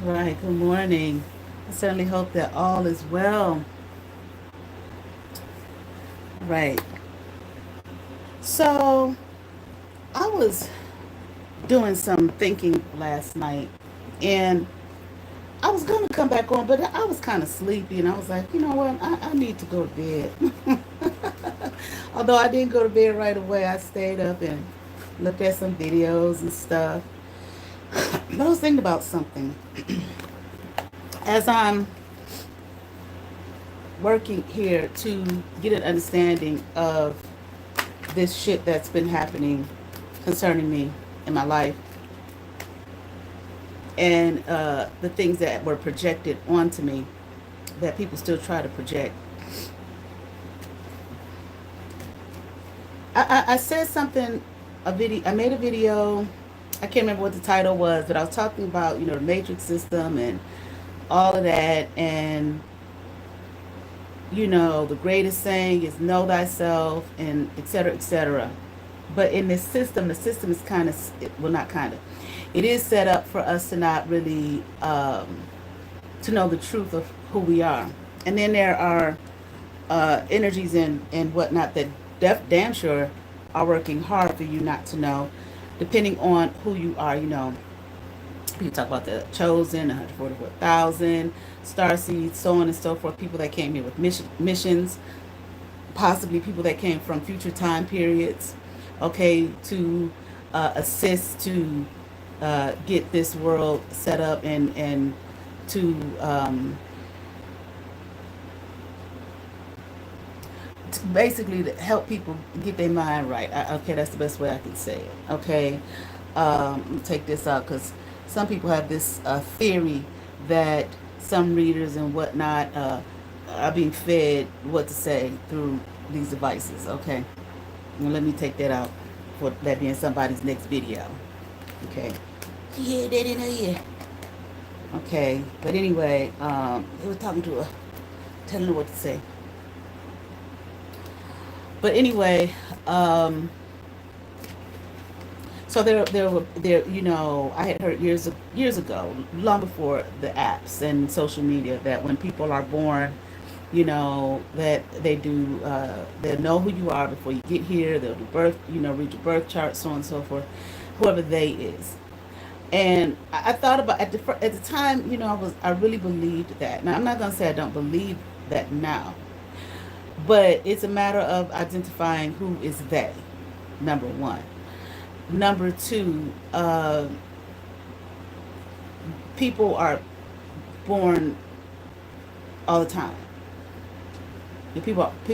Right, good morning. I certainly hope that all is well. Right. So, I was doing some thinking last night and I was going to come back on, but I was kind of sleepy and I was like, you know what? I need to go to bed. Although I didn't go to bed right away, I stayed up and looked at some videos and stuff. But I was thinking about something. As I'm working here to get an understanding of this shit that's been happening concerning me in my life and the things that were projected onto me that people still try to project. I said something, a video, I made a video. I can't remember what the title was, but I was talking about, the matrix system and all of that. And, the greatest saying is know thyself and et cetera, et cetera. But in this system, the system is kind of, well, not kind of, it is set up for us to not really to know the truth of who we are. And then there are energies and whatnot that damn sure are working hard for you not to know, depending on who you are. You talk about the chosen, 144,000 star seeds, so on and so forth. People that came here with missions, possibly people that came from future time periods, okay, to assist to get this world set up and to basically to help people get their mind right. Okay, that's the best way I can say it. Okay, take this out because some people have this theory that some readers and whatnot are being fed what to say through these devices. Okay, and let me take that out for that being somebody's next video. Okay, yeah, that in here. Okay, but anyway, he was talking to her, telling her what to say. But anyway, so there. I had heard years ago, long before the apps and social media, that when people are born, that they know who you are before you get here. They'll do birth, read your birth chart, so on and so forth. Whoever they is. And I thought about at the time, I really believed that. Now I'm not gonna say I don't believe that now, but it's a matter of identifying who is they, number one. Number two, people are born all the time.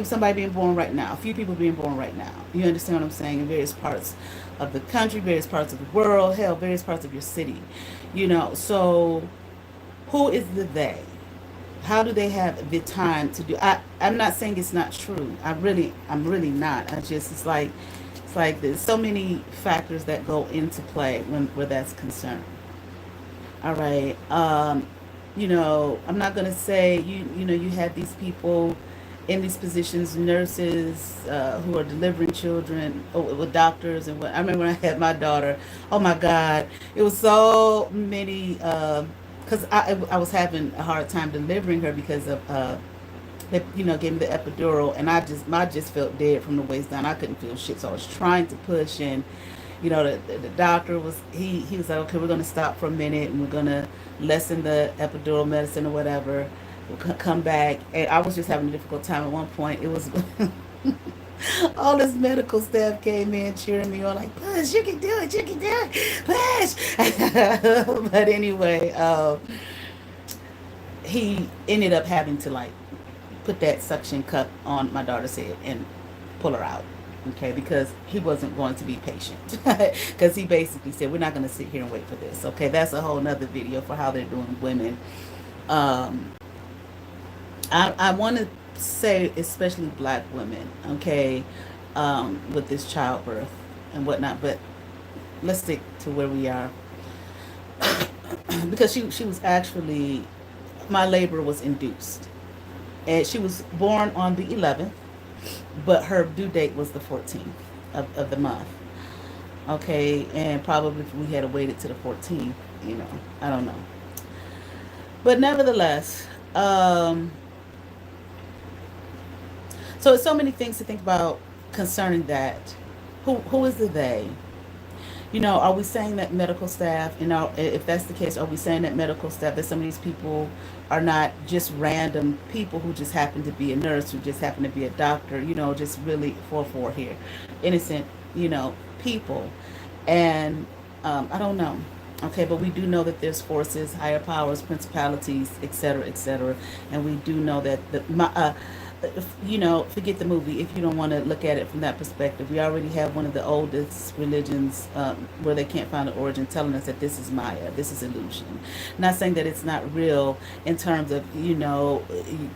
Somebody being born right now, a few people being born right now. You understand what I'm saying? In various parts of the country, various parts of the world, hell, various parts of your city. So who is the they? How do they have the time to do? I'm not saying it's not true. I'm really not. It's like there's so many factors that go into play where that's concerned. All right. I'm not gonna say you have these people in these positions, nurses who are delivering children, with doctors and what. I remember when I had my daughter. Oh my God, it was so many. Because I was having a hard time delivering her because of they gave me the epidural, and I just felt dead from the waist down. I couldn't feel shit, so I was trying to push, and the doctor he was like, okay, we're gonna stop for a minute, and we're gonna lessen the epidural medicine or whatever. We'll come back, and I was just having a difficult time. At one point, it was all this medical staff came in cheering me on, like, push, you can do it, you can do it, push. But anyway, he ended up having to like put that suction cup on my daughter's head and pull her out. Okay, because he wasn't going to be patient. Because he basically said, we're not going to sit here and wait for this. Okay, that's a whole nother video for how they're doing women. Um, I want to say, especially black women, okay, with this childbirth and whatnot, but let's stick to where we are. Because she was actually, my labor was induced. And she was born on the 11th, but her due date was the 14th of the month. Okay, and probably if we had waited to the 14th, I don't know. But nevertheless, um, so it's so many things to think about concerning that. Who is the they? Are we saying that medical staff, if that's the case, are we saying that medical staff, that some of these people are not just random people who just happen to be a nurse, who just happen to be a doctor, just really 4-4 here, innocent, people. And I don't know. Okay, but we do know that there's forces, higher powers, principalities, etc., etc., and we do know that forget the movie if you don't want to look at it from that perspective. We already have one of the oldest religions where they can't find an origin, telling us that this is Maya, this is illusion. Not saying that it's not real in terms of you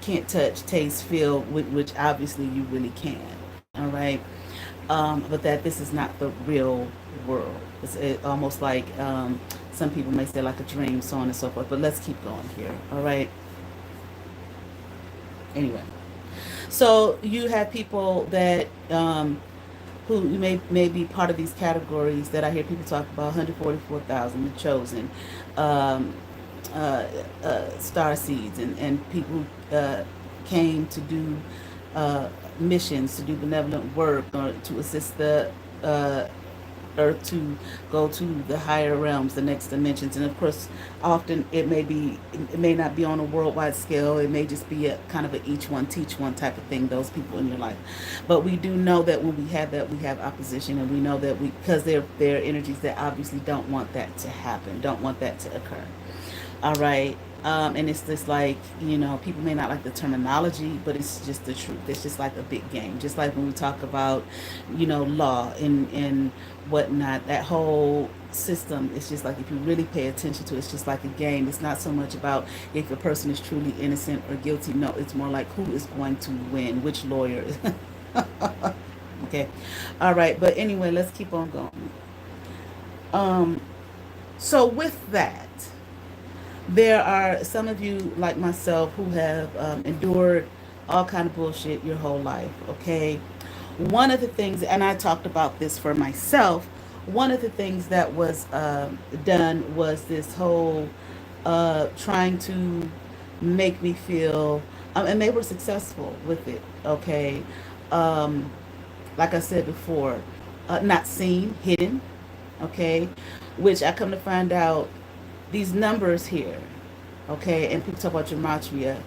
can't touch, taste, feel, which obviously you really can. All right, but that this is not the real world. Almost like some people may say like a dream, so on and so forth. But let's keep going here. All right. Anyway, so you have people that who may be part of these categories that I hear people talk about: 144,000, the chosen, um, star seeds, and people came to do missions, to do benevolent work, or to assist the uh, earth to go to the higher realms, the next dimensions. And of course, often it may not be on a worldwide scale. It may just be a kind of a each one teach one type of thing, those people in your life. But we do know that when we have that, we have opposition, and we know that because they're energies that obviously don't want that to happen, don't want that to occur. All right. And it's just like, people may not like the terminology, but it's just the truth. It's just like a big game. Just like when we talk about, law and whatnot, that whole system, it's just like if you really pay attention to it, it's just like a game. It's not so much about if a person is truly innocent or guilty. No, it's more like who is going to win, which lawyer. Okay. All right. But anyway, let's keep on going. Um, so with that, there are some of you like myself who have endured all kind of bullshit your whole life. Okay, one of the things, and I talked about this for myself, one of the things that was done was this whole trying to make me feel, and they were successful with it. Okay, um, like I said before, not seen, hidden. Okay, which I come to find out these numbers here, okay, and people talk about gematria.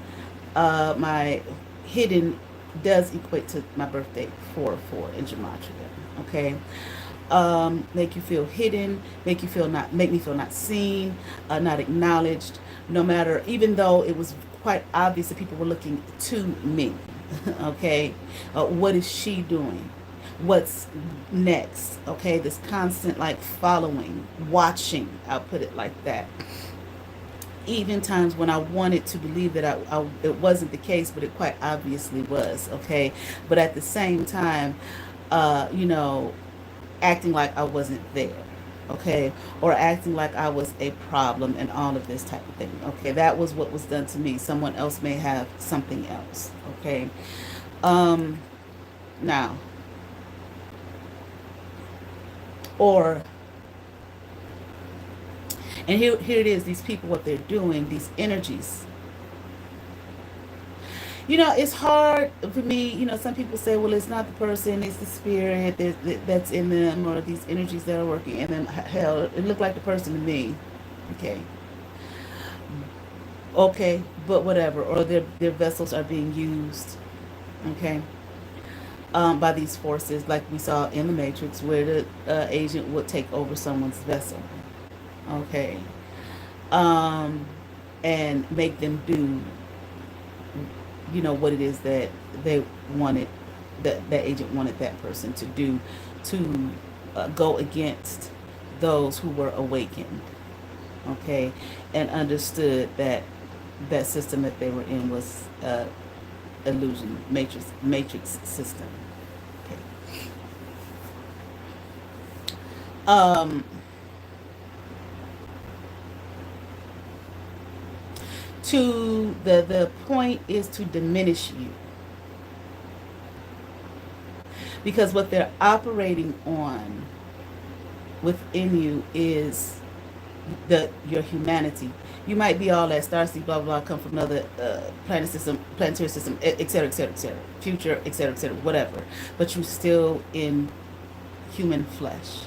My hidden does equate to my birthday, 4-4 in gematria, okay. Make you feel hidden, make me feel not seen, not acknowledged, no matter, even though it was quite obvious that people were looking to me, okay. What is she doing? What's next? Okay, this constant like following, watching, I'll put it like that. Even times when I wanted to believe that it wasn't the case, but it quite obviously was. Okay, but at the same time, uh, you know, acting like I wasn't there. Okay, or acting like I was a problem and all of this type of thing. Okay, that was what was done to me. Someone else may have something else. Okay, um, now, or and here it is. These people, what they're doing, these energies. It's hard for me. Some people say, well, it's not the person, it's the spirit that's in them, or these energies that are working in them. Hell, it looked like the person to me. Okay. Okay, but whatever. Or their vessels are being used. Okay. By these forces, like we saw in the Matrix, where the agent would take over someone's vessel. Okay. Um, and make them do what it is that they wanted, that agent wanted that person to do, to go against those who were awakened. Okay, and understood that that system that they were in was illusion, matrix system. Okay. um to the point is to diminish you, because what they're operating on within you is your humanity. You might be all that starseed, blah blah, come from another planet system, planetary system, etc., etc., etc., future, etc., etc., whatever. But you still in human flesh.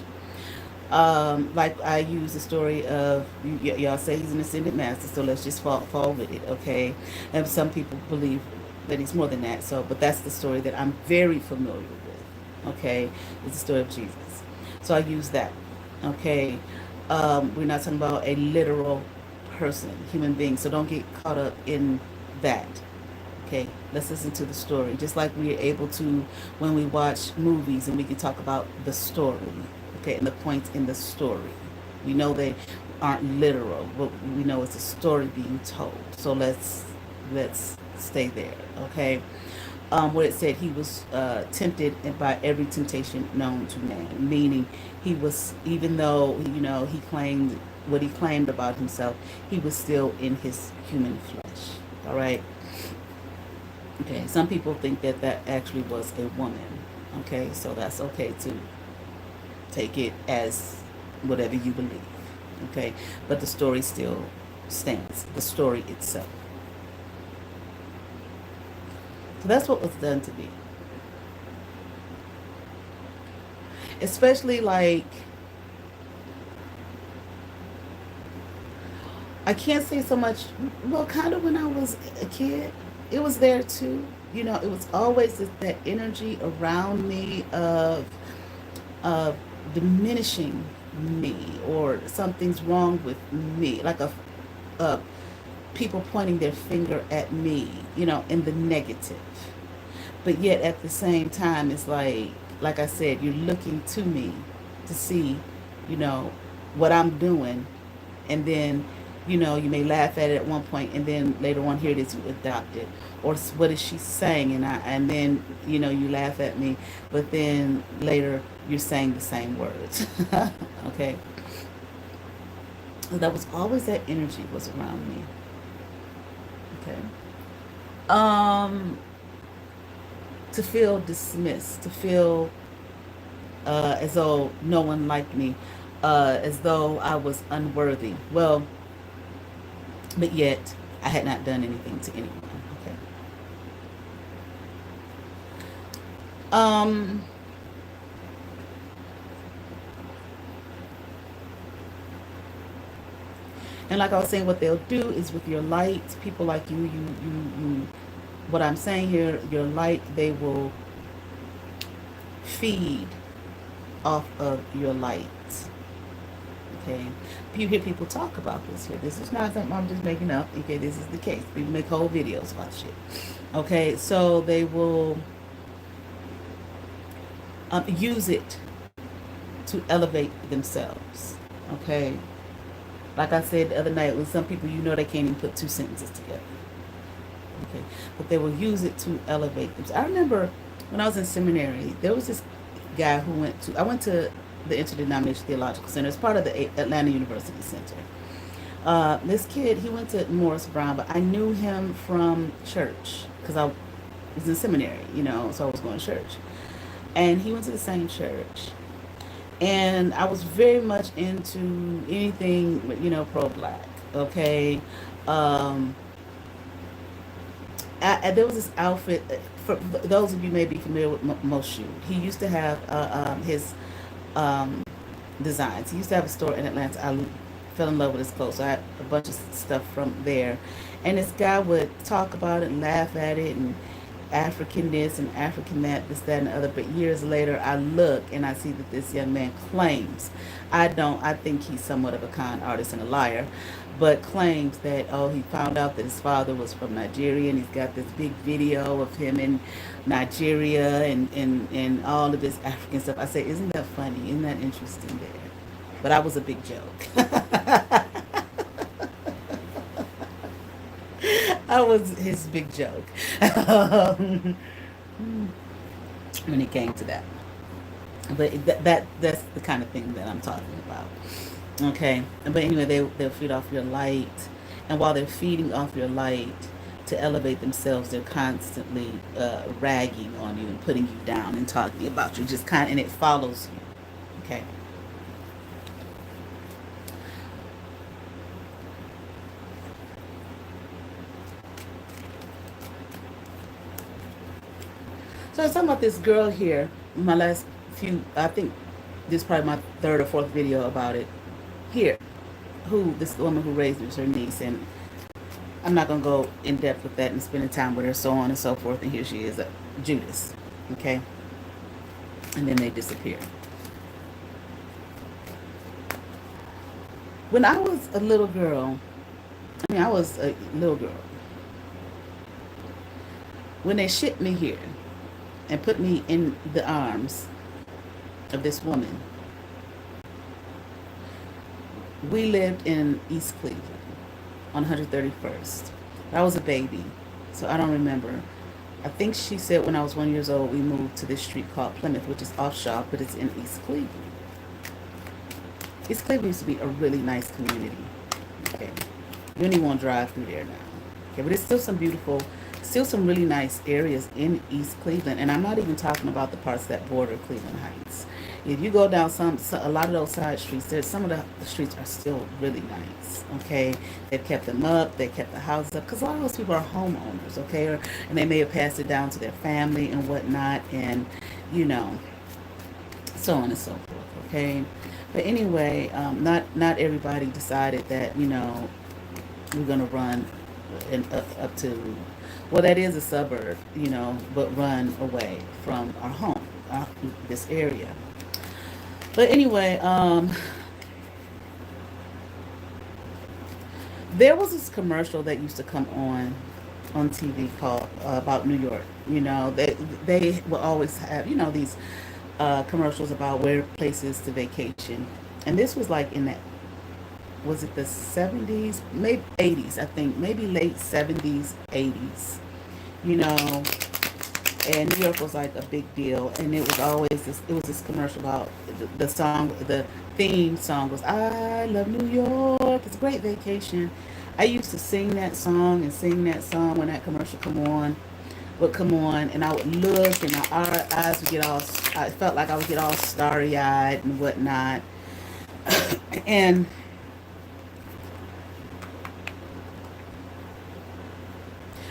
Like I use the story of y'all say he's an ascended master, so let's just fall with it, okay? And some people believe that he's more than that. So, but that's the story that I'm very familiar with. Okay, it's the story of Jesus. So I use that. Okay, we're not talking about a literal person, human being. So don't get caught up in that. Okay, let's listen to the story. Just like we are able to when we watch movies and we can talk about the story. Okay, and the points in the story. We know they aren't literal, but we know it's a story being told. So let's stay there. Okay, where it said he was tempted by every temptation known to man, meaning he was, even though he claimed what he claimed about himself, he was still in his human flesh. All right. Okay, some people think that that actually was a woman. Okay, so that's okay to take it as whatever you believe. Okay, but the story still stands, the story itself. So that's what was done to me. Especially like, I can't say so much, well, kind of when I was a kid, it was there too. It was always that energy around me of diminishing me, or something's wrong with me, like a people pointing their finger at me, in the negative. But yet at the same time, it's like I said, you're looking to me to see, you know, what I'm doing, and then, you may laugh at it at one point, and then later on, here it is, you adopt it, or what is she saying, and then, you laugh at me, but then later you're saying the same words. Okay, so that was always, that energy was around me. Okay, um, to feel dismissed, to feel as though no one liked me, as though I was unworthy. Well, but yet I had not done anything to anyone. Okay. Um, and like I was saying, what they'll do is with your light, people like you. What I'm saying here, your light, they will feed off of your light. Okay, you hear people talk about this here. This is not something I'm just making up. Okay, this is the case. People make whole videos about shit. Okay, so they will use it to elevate themselves. Okay, like I said the other night, with some people, they can't even put two sentences together. Okay, but they will use it to elevate themselves. I remember when I was in seminary, there was this guy who I went to the Interdenominational Theological Center. It's part of the Atlanta University Center. This kid, he went to Morris Brown, but I knew him from church because I was in seminary, so I was going to church. And he went to the same church. And I was very much into anything, pro-black, okay? Um, there was this outfit, for those of you may be familiar with Moshe. He used to have his um, designs. He used to have a store in Atlanta. I fell in love with his clothes. So I had a bunch of stuff from there. And this guy would talk about it and laugh at it, and African this and African that, this, that, and the other. But years later, I look and I see that this young man claims, I think he's somewhat of a con artist and a liar, but claims that, oh, he found out that his father was from Nigeria, and he's got this big video of him in Nigeria, and all of this African stuff. I say, isn't that funny? Isn't that interesting there? But I was a big joke. I was his big joke. um, when it came to that. But that's the kind of thing that I'm talking about. Okay. But anyway, they'll feed off your light. And while they're feeding off your light to elevate themselves, they're constantly ragging on you and putting you down and talking about you. And it follows you. Okay. So I was talking about this girl here. My last few, I think this is probably my third or fourth video about it here. Who this woman who raised me was her niece, and I'm not gonna go in depth with that and spending time with her, so on and so forth. And here she is, Judas. Okay, and then they disappear. When I was a little girl, I was a little girl. When they shipped me here and put me in the arms of this woman, we lived in East Cleveland on 131st. I was a baby, so I don't remember. I think she said when I was 1 year old, we moved to this street called Plymouth, which is off Shaw, but it's in East Cleveland. East Cleveland used to be a really nice community. Okay, you don't even want to drive through there now. Okay, but it's still some really nice areas in East Cleveland, and I'm not even talking about the parts that border Cleveland Heights. If you go down a lot of those side streets, some of the streets are still really nice. Okay, they've kept them up, they kept the houses up, because a lot of those people are homeowners. Okay, and they may have passed it down to their family and whatnot, and you know, so on and so forth. Okay, but anyway, not everybody decided that we're gonna run and up to, well, that is a suburb, but run away from our home, this area. But anyway, there was this commercial that used to come on TV called about New York. They will always have these commercials about where places to vacation, and this was like in that, was it the 70s, maybe 80s, I think, maybe late 70s, 80s, you know, and New York was like a big deal, and it was this commercial about the theme song was "I love New York, it's a great vacation." I used to sing that song and sing that song when that commercial would come on, and I would look, and my eyes would get all, I felt like I would get all starry eyed and whatnot, and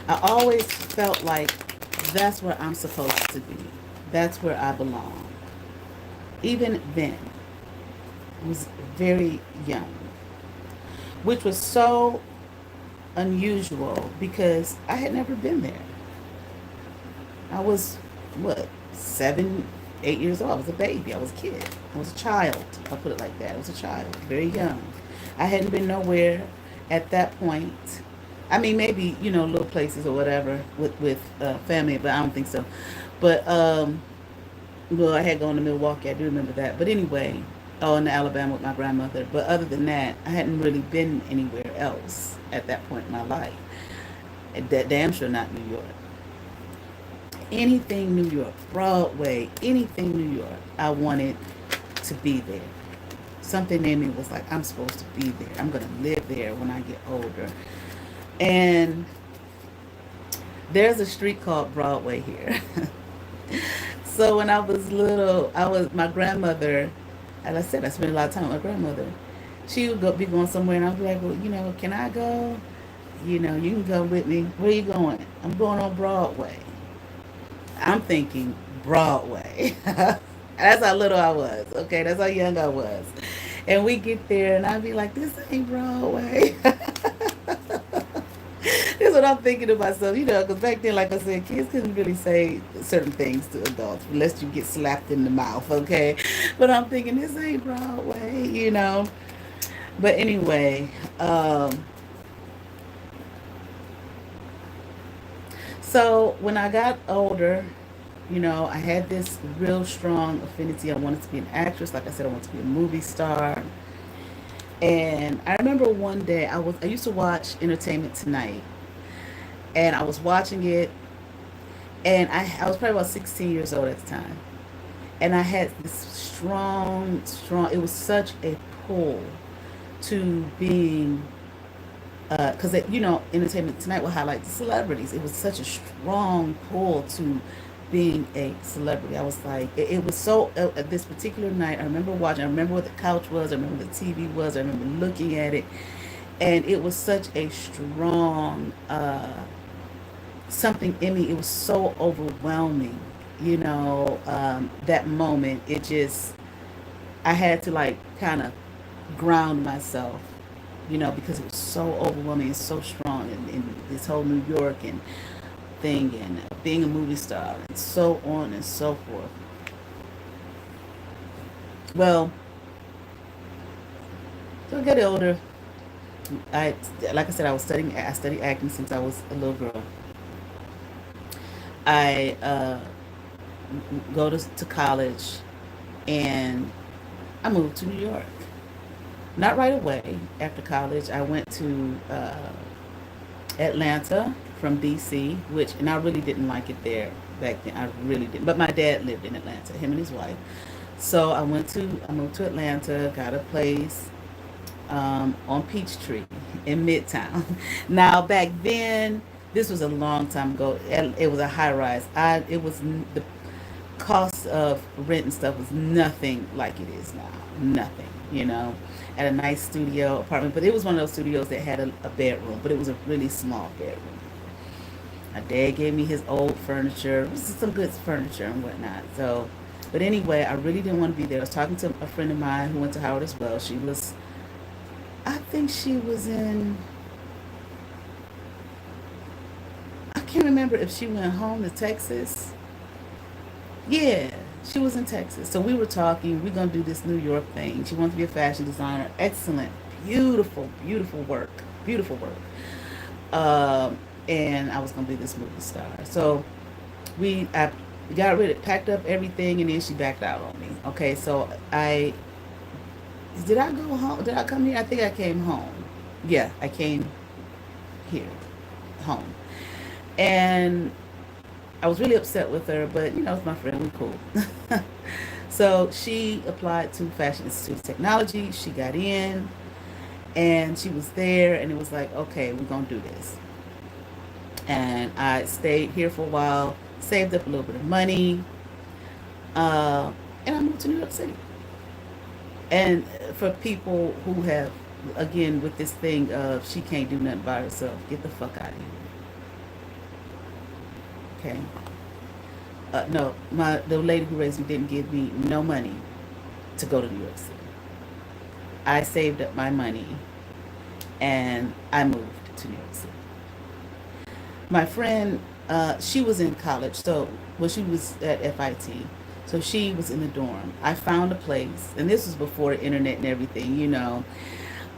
I always felt like that's where I'm supposed to be. That's where I belong. Even then, I was very young, which was so unusual because I had never been there. I was, what, 7, 8 years old. I was a baby. I was a kid. I was a child. I'll put it like that. I was a child, very young. I hadn't been nowhere at that point. I mean, maybe, little places or whatever with family, but I don't think so. But, well, I had gone to Milwaukee. I do remember that. But anyway, in Alabama with my grandmother. But other than that, I hadn't really been anywhere else at that point in my life. That damn sure not New York. Anything New York, Broadway, anything New York, I wanted to be there. Something in me was like, I'm supposed to be there. I'm going to live there when I get older. And there's a street called Broadway here. So when I was little, my grandmother, as I said, I spent a lot of time with my grandmother. She would be going somewhere, and I'd be like, well, can I go? You can go with me. Where are you going? I'm going on Broadway. I'm thinking Broadway. That's how little I was. Okay, that's how young I was. And we get there, and I'd be like, this ain't Broadway. That's what I'm thinking to myself, because back then, like I said, kids couldn't really say certain things to adults unless you get slapped in the mouth, okay? But I'm thinking, this ain't Broadway. But anyway, so when I got older, I had this real strong affinity. I wanted to be an actress. Like I said, I wanted to be a movie star. And I remember one day I used to watch Entertainment Tonight, and I was watching it, and I was probably about 16 years old at the time, and I had this strong. It was such a pull to being, because Entertainment Tonight will highlight the celebrities. It was such a strong pull to being a celebrity. I was like, it was so, this particular night, I remember watching, I remember what the couch was, I remember the TV was, I remember looking at it, and it was such a strong, something in me. It was so overwhelming that moment, it just, I had to like kind of ground myself, because it was so overwhelming and so strong, and this whole New York and thing, and being a movie star, and so on and so forth. Well, so I get older. I, like I said, I studied acting since I was a little girl. I go to college, and I moved to New York. Not right away after college. I went to Atlanta from DC, and I really didn't like it there back then. I really didn't. But my dad lived in Atlanta, him and his wife. So I moved to Atlanta, got a place on Peachtree in Midtown. Now back then, this was a long time ago. It was a high rise. The cost of rent and stuff was nothing like it is now. Nothing, At a nice studio apartment, but it was one of those studios that had a bedroom, but it was a really small bedroom. My dad gave me his old furniture. It was some good furniture and whatnot. So, but anyway, I really didn't want to be there. I was talking to a friend of mine who went to Howard as well. I think she was in, I can't remember if she went home to Texas. Yeah, she was in Texas. So we were talking, we're going to do this New York thing. She wants to be a fashion designer. Excellent, beautiful, beautiful work. Beautiful work. And I was going to be this movie star. So I packed up everything, and then she backed out on me. Okay, so did I go home? Did I come here? I think I came home. Yeah, I came here, home. And I was really upset with her, but it's my friend. We're cool. So she applied to Fashion Institute of Technology. She got in, and she was there, and it was like, okay, we're gonna do this. And I stayed here for a while, saved up a little bit of money, uh, and I moved to New York City. And for people who have, again, with this thing of she can't do nothing by herself, get the fuck out of here. Okay. No, the lady who raised me didn't give me no money to go to New York City. I saved up my money, and I moved to New York City. My friend, she was in college, she was at FIT, so she was in the dorm. I found a place, and this was before the internet and everything.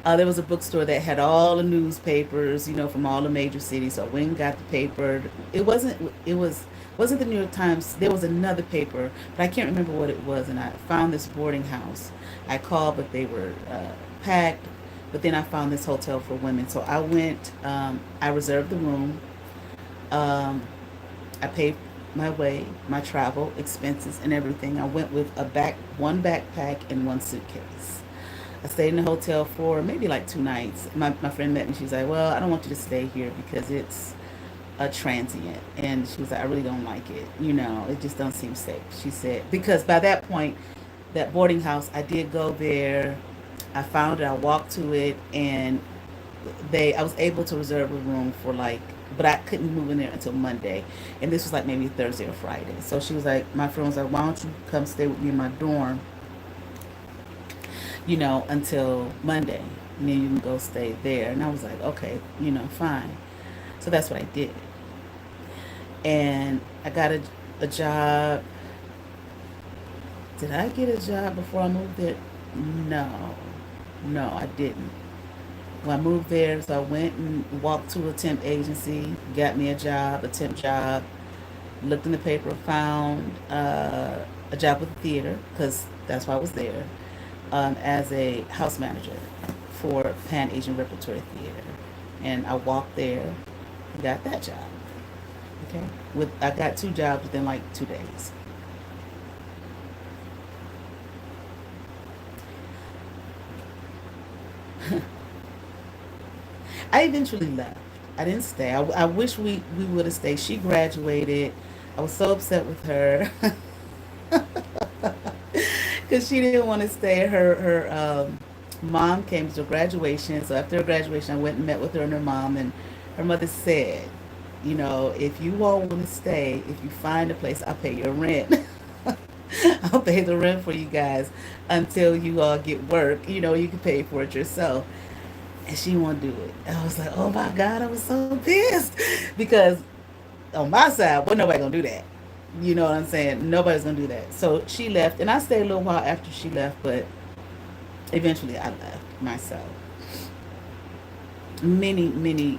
There was a bookstore that had all the newspapers, from all the major cities. So I went and got the paper. It wasn't the New York Times. There was another paper, but I can't remember what it was. And I found this boarding house. I called, but they were packed. But then I found this hotel for women. So I went. I reserved the room. Um, I paid my way, my travel expenses, and everything. I went with one backpack and one suitcase. I stayed in the hotel for maybe like 2 nights. My friend met me. She's like, well, I don't want you to stay here because it's a transient. And she was like, I really don't like it. It just don't seem safe. She said, because by that point, that boarding house, I did go there. I found it. I walked to it, and I was able to reserve a room for like, but I couldn't move in there until Monday. And this was like maybe Thursday or Friday. So she was like, my friend was like, why don't you come stay with me in my dorm, until Monday. And then you can go stay there. And I was like, okay, fine. So that's what I did. And I got a job. Did I get a job before I moved there? No. No, I didn't. When I moved there, so I went and walked to a temp agency, got me a temp job, looked in the paper, found a job with the theater, because that's why I was there, as a house manager for Pan Asian Repertory Theater. And I walked there and got that job. Okay? I got 2 jobs within like 2 days. I eventually left. I didn't stay. I wish we would have stayed. She graduated. I was so upset with her because she didn't want to stay. Her mom came to graduation. So after her graduation, I went and met with her and her mom. And her mother said, You know, if you all want to stay, if you find a place, I'll pay your rent. I'll pay the rent for you guys until you all get work. You know, you can pay for it yourself. And she won't do it. And I was like, oh my God, I was so pissed. Because on my side, well, nobody gonna do that. You know what I'm saying? Nobody's gonna do that. So she left, and I stayed a little while after she left, but eventually I left myself. Many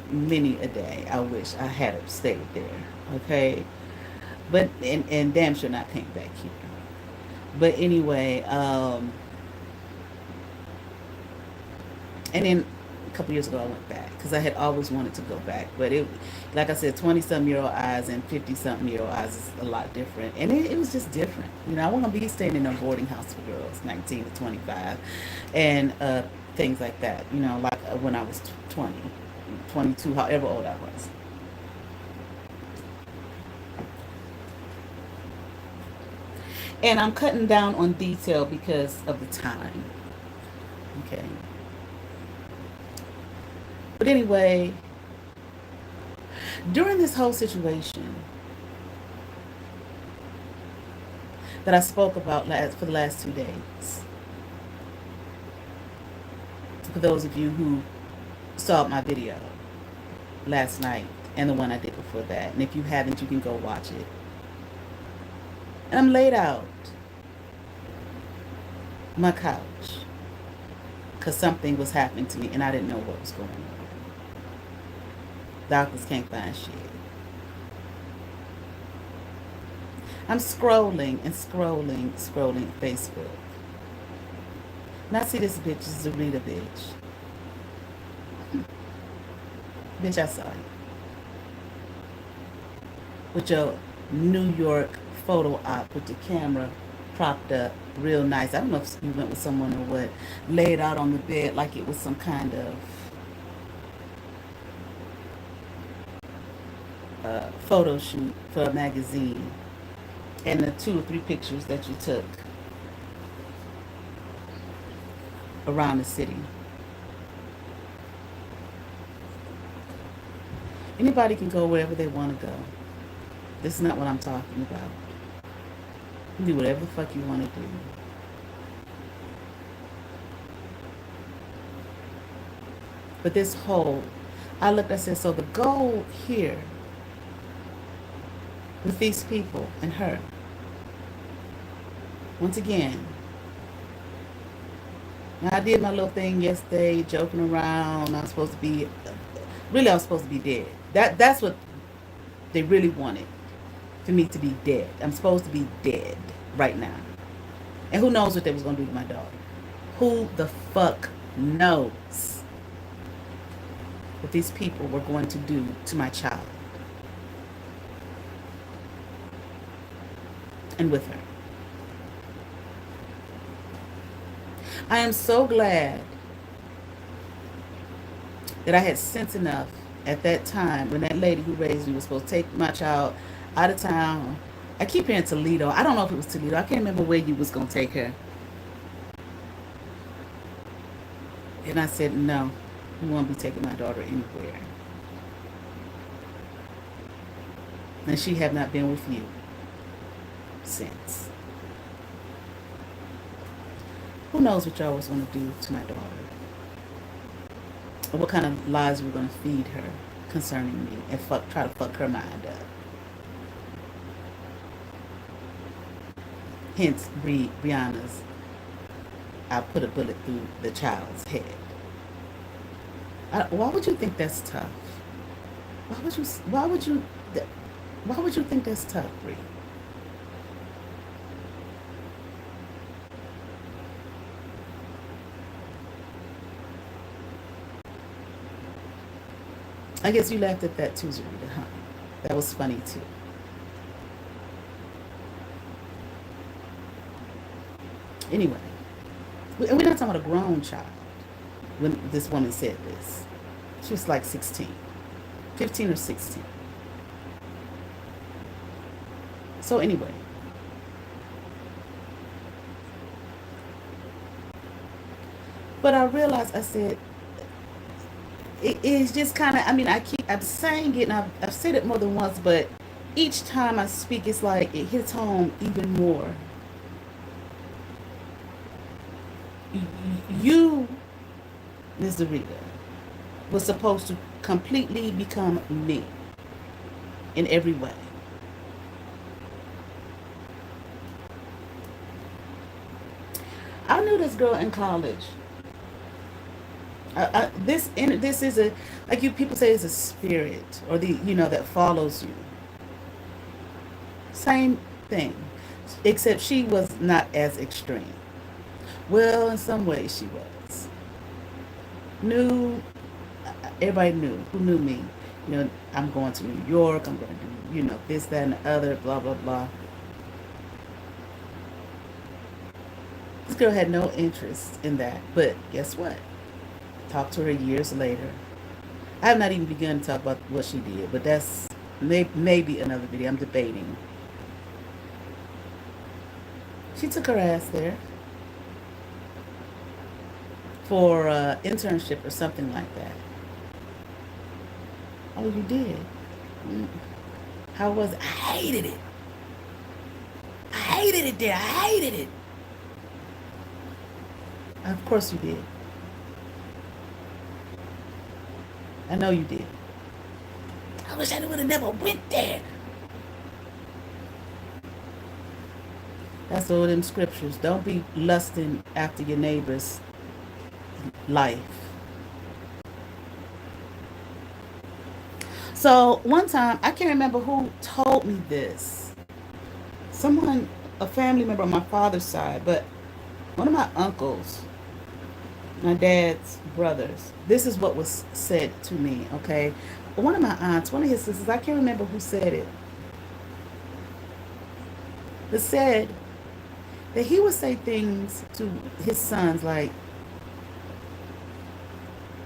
a day I wish I had stayed there. Okay, but and damn sure not came back here. But anyway, and then a couple years ago I went back because I had always wanted to go back, but it, like I said, 20-some-year-old eyes and 50-something-year-old eyes is a lot different, and it was just different. You know, I wasn't gonna be staying in a boarding house for girls, 19 to 25, and things like that. You know, like when I was 20, 22, however old I was. And I'm cutting down on detail because of the time. Okay. But anyway, during this whole situation that I spoke about for the last 2 days, for those of you who saw my video last night and the one I did before that, and if you haven't, you can go watch it. And I'm laid out on my couch because something was happening to me and I didn't know what was going on. Doctors can't find shit. I'm scrolling and scrolling Facebook. And I see this bitch, Zarita bitch. Bitch, I saw you. With your New York photo op with the camera propped up real nice. I don't know if you went with someone or what. Laid out on the bed like it was some kind of photo shoot for a magazine. And the 2 or 3 pictures that you took around the city. Anybody can go wherever they want to go. This is not what I'm talking about. You do whatever the fuck you want to do. But this whole, I said, so the goal here with these people and her, once again, now I did my little thing yesterday, joking around. I was supposed to be, really I was supposed to be dead. That's what they really wanted, for me to be dead. I'm supposed to be dead right now. And who knows what they was going to do to my daughter. Who the fuck knows what these people were going to do to my child and with her. I am so glad that I had sense enough at that time when that lady who raised me was supposed to take my child out of town. I keep hearing Toledo. I don't know if it was Toledo. I can't remember where you was going to take her. And I said, no, you won't be taking my daughter anywhere. And she have not been with you since. Who knows what y'all was going to do to my daughter? Or what kind of lies we're going to feed her concerning me and try to fuck her mind up. Hence, Brianna's, I put a bullet through the child's head. Why would you think that's tough? Why would you think that's tough, Bree? I guess you laughed at that too, Zarita, huh? That was funny too. Anyway, we're not talking about a grown child when this woman said this. She was like 16, 15 or 16. So anyway, but I realized, I said, it is just kind of, I mean, I'm saying it, and I've said it more than once, but each time I speak, it's like it hits home even more. You, Ms. Rita, was supposed to completely become me in every way. I knew this girl in college. This is a, like you people say, is a spirit, or the, that follows you. Same thing, except she was not as extreme. Well, in some ways she was. Knew Everybody knew who knew me. I'm going to New York. I'm going to do this, that, and the other. Blah blah blah. This girl had no interest in that. But guess what? Talked to her years later. I have not even begun to talk about what she did, but that's maybe another video. I'm debating. She took her ass there for internship or something like that. Oh, you did? Mm. How was it? I hated it. I hated it there. I hated it. Of course you did. I know you did. I wish I would have never went there. That's all them scriptures. Don't be lusting after your neighbor's life. So one time, I can't remember who told me this. Someone, a family member on my father's side, but one of my uncles, my dad's brothers, this is what was said to me, okay? One of my aunts, one of his sisters, I can't remember who said it, but said that he would say things to his sons like,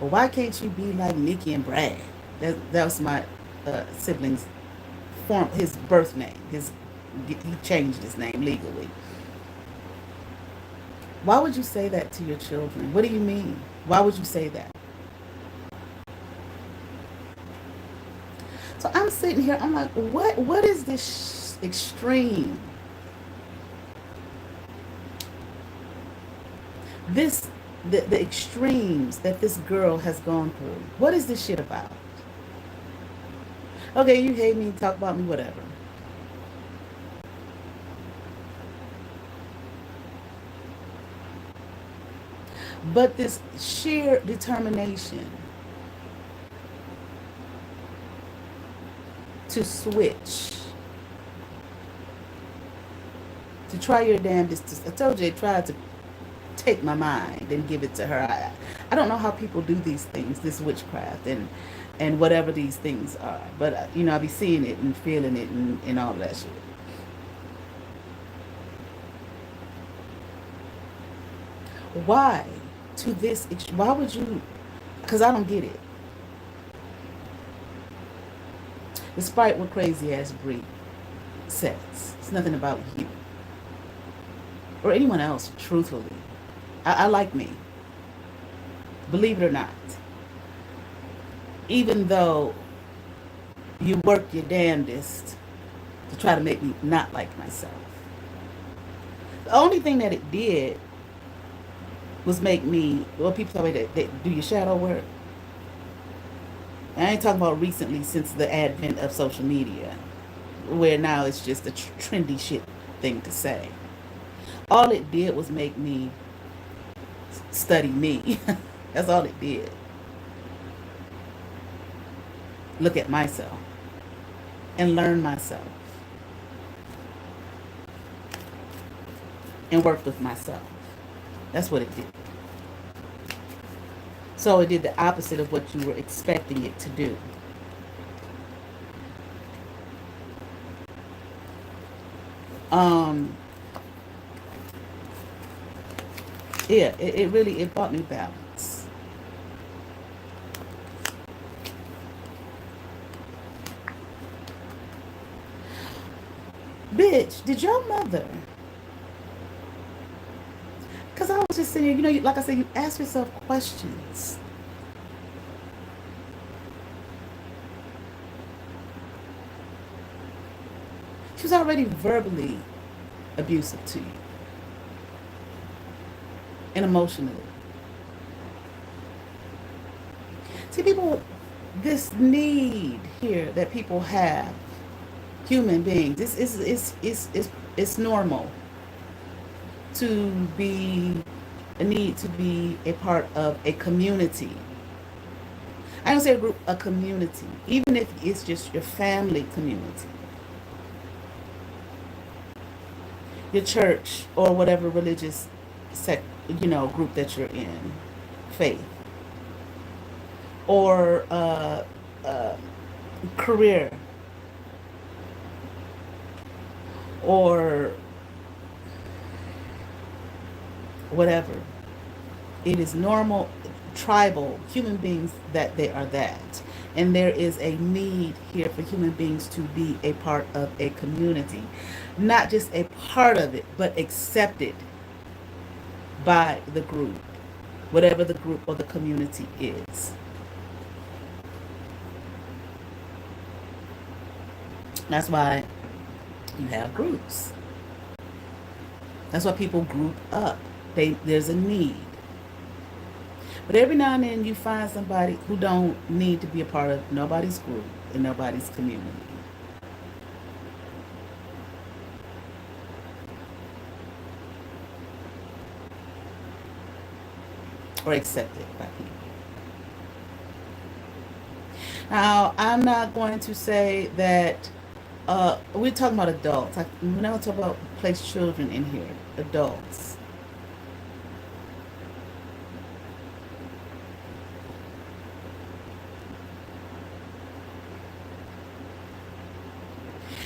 well, why can't you be like Nikki and Brad? That was my siblings' his birth name. He changed his name legally. Why would you say that to your children? What do you mean? Why would you say that? So I'm sitting here, I'm like, what is this extreme? The extremes that this girl has gone through. What is this shit about? Okay, you hate me, talk about me, whatever. But this sheer determination to switch, to try your damnedest. I told you, they tried to take my mind and give it to her. I don't know how people do these things, this witchcraft and whatever these things are. But I be seeing it and feeling it and all of that shit. Why to this? Why would you? Because I don't get it. Despite what crazy ass Brie says, it's nothing about you or anyone else. Truthfully, I like me. Believe it or not, even though you work your damnedest to try to make me not like myself. The only thing that it did was make me, well, people tell me that they do your shadow work. And I ain't talking about recently, since the advent of social media, where now it's just a trendy shit thing to say. All it did was make me study me. That's all it did. Look at myself and learn myself and work with myself. That's what it did. So it did the opposite of what you were expecting it to do. Yeah, it really, it brought me balance. Bitch, did your mother? Because I was just saying, like I said, you ask yourself questions. She was already verbally abusive to you and emotionally. See, people, this need here that people have, human beings, it's normal to be a need to be a part of a community. I don't say a group, a community, even if it's just your family community, your church, or whatever religious group that you're in, faith, or uh, career, or whatever. It is normal, tribal human beings that they are that. And there is a need here for human beings to be a part of a community. Not just a part of it, but accepted by the group, whatever the group or the community is. That's why you have groups. That's why people group up. There's a need. But every now and then you find somebody who don't need to be a part of nobody's group and nobody's community. Or accepted by people. Now, I'm not going to say that we're talking about adults. We're not going to talk about place children in here. Adults.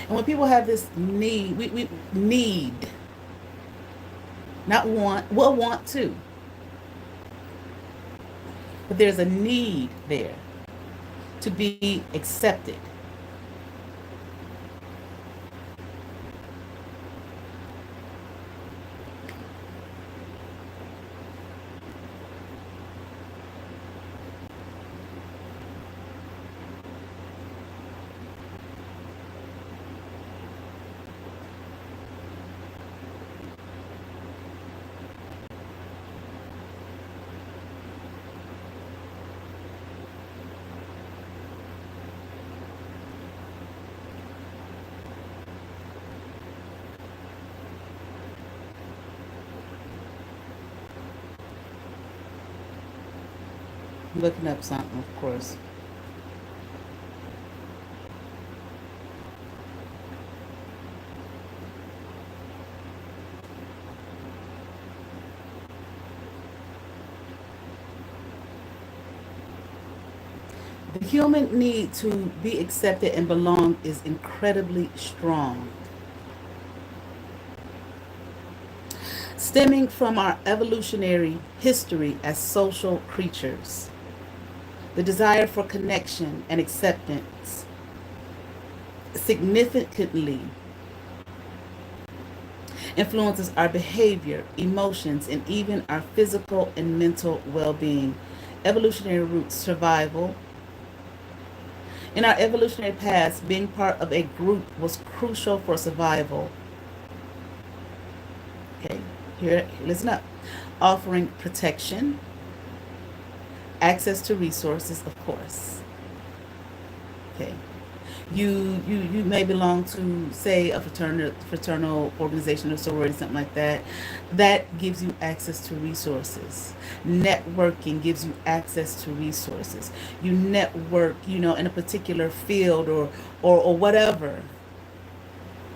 And when people have this need, we need, not want, well, want to, but there's a need there to be accepted. Looking up something, of course. The human need to be accepted and belong is incredibly strong, stemming from our evolutionary history as social creatures. The desire for connection and acceptance significantly influences our behavior, emotions, and even our physical and mental well-being. Evolutionary roots: survival. In our evolutionary past, being part of a group was crucial for survival. Okay, here, listen up. Offering protection, access to resources, of course. Okay. You may belong to, say, a fraternal organization or sorority, something like that. That gives you access to resources. Networking gives you access to resources. You network, in a particular field or whatever.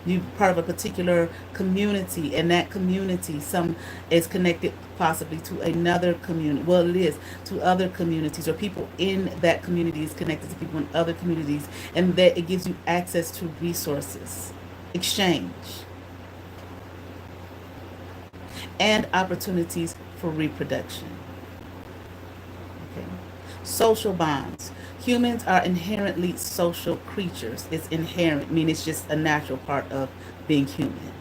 You're part of a particular community, and that community some is connected possibly to another community. Well, it is to other communities, or people in that community is connected to people in other communities, and that it gives you access to resources, exchange, and opportunities for reproduction. Okay. Social bonds. Humans are inherently social creatures. It's inherent, meaning it's just a natural part of being human.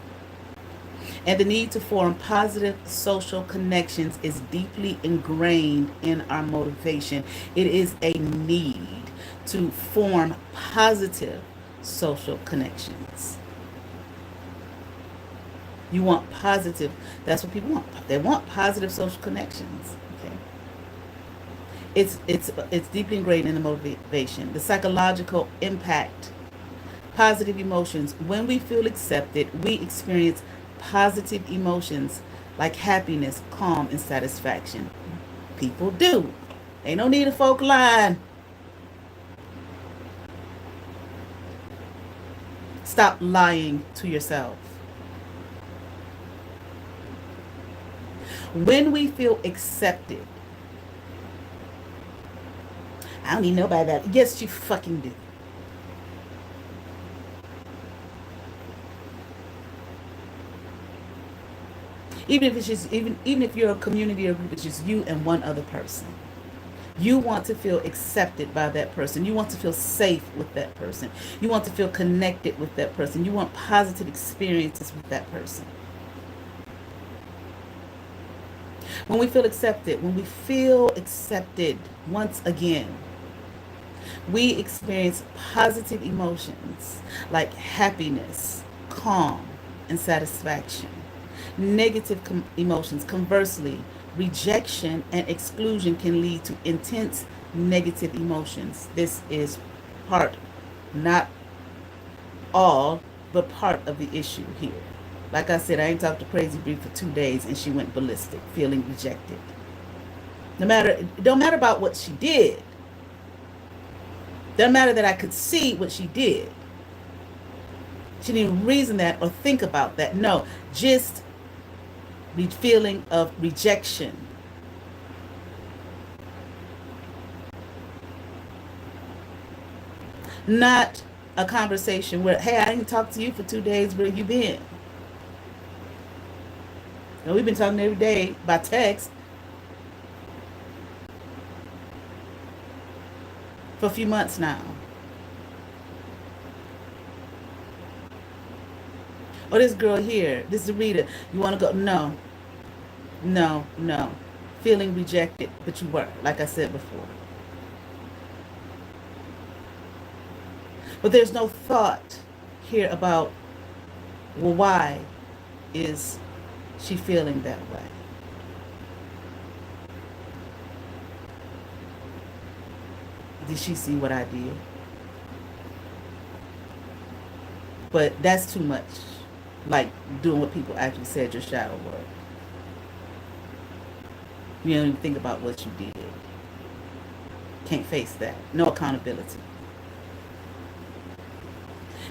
And the need to form positive social connections is deeply ingrained in our motivation. It is a need to form positive social connections. You want positive. That's what people want. They want positive social connections. Okay. It's deeply ingrained in the motivation. The psychological impact. Positive emotions. When we feel accepted, we experience positive emotions like happiness, calm, and satisfaction. People do. Ain't no need of folk line. Stop lying to yourself. When we feel accepted, I don't need nobody that. Yes, you fucking do. Even if it's just even if you're a community or group, it's just you and one other person. You want to feel accepted by that person. You want to feel safe with that person. You want to feel connected with that person. You want positive experiences with that person. When we feel accepted, once again, we experience positive emotions like happiness, calm, and satisfaction. Negative emotions, conversely, rejection and exclusion can lead to intense negative emotions. This is part, not all, but part of the issue here. Like I said, I ain't talked to Crazy Brie for 2 days and she went ballistic, feeling rejected. It don't matter about what she did. Doesn't matter that I could see what she did. She didn't even reason that or think about that. No, just the feeling of rejection. Not a conversation where, hey, I didn't talk to you for 2 days. Where you been? And we've been talking every day by text for a few months now. Oh, this girl here, this is Rita. You want to go? No, no, no. Feeling rejected, but you were, like I said before. But there's no thought here about, well, why is she feeling that way? Did she see what I did? But that's too much. Like doing what people actually said your shadow work. You don't even think about what you did. Can't face that. No accountability.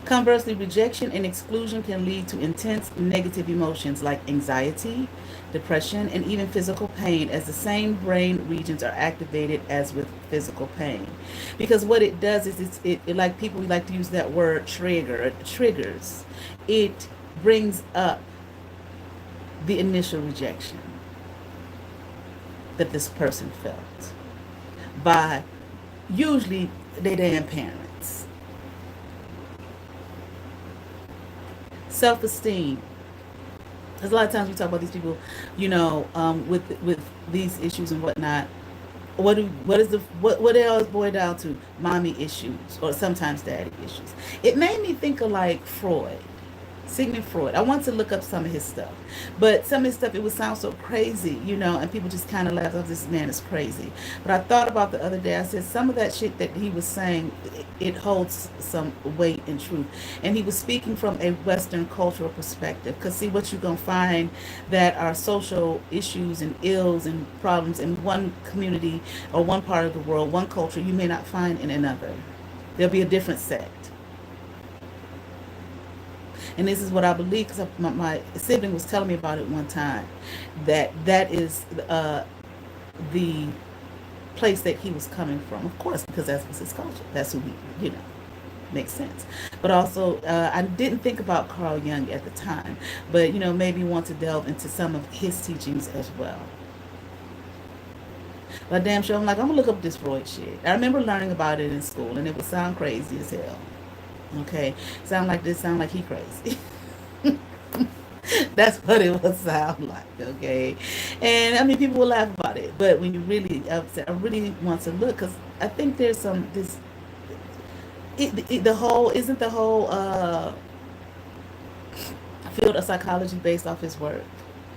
Conversely, rejection and exclusion can lead to intense negative emotions like anxiety, depression, and even physical pain, as the same brain regions are activated as with physical pain. Because what it does is it like people like to use that word trigger, it triggers. It brings up the initial rejection that this person felt by usually their damn parents. Self-esteem. There's a lot of times we talk about these people, with these issues and whatnot. What it always boil down to? Mommy issues or sometimes daddy issues. It made me think of like Freud. Sigmund Freud. I want to look up some of his stuff, but some of his stuff, it would sound so crazy, and people just kind of laugh, oh, this man is crazy. But I thought about the other day, I said some of that shit that he was saying, it holds some weight and truth. And he was speaking from a Western cultural perspective, because see, what you're going to find that are social issues and ills and problems in one community or one part of the world, one culture, you may not find in another. There'll be a different sect. And this is what I believe, because my sibling was telling me about it one time, that is the place that he was coming from. Of course, because that was his culture. That's who he, makes sense. But also, I didn't think about Carl Jung at the time, but, maybe want to delve into some of his teachings as well. But damn sure, I'm like, I'm going to look up this Freud shit. I remember learning about it in school, and it would sound crazy as hell. Okay, sound like he crazy. That's what it would sound like. Okay, and I mean people will laugh about it, but when you really, I really want to look, because I think there's some this. The whole isn't the whole. I feel build a psychology based off his work.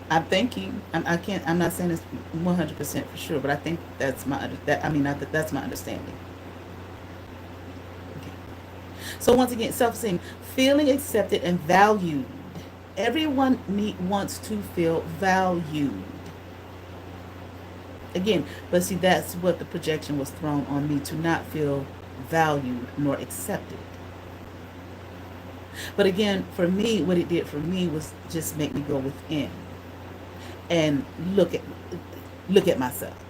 I'm thinking. I can't. I'm not saying it's 100% for sure, but I think that's my that. I mean, not that that's my understanding. Okay. So once again, self-esteem, feeling accepted and valued. Everyone wants to feel valued. Again, but see, that's what the projection was thrown on me, to not feel valued nor accepted. But again, for me, what it did for me was just make me go within and look at myself,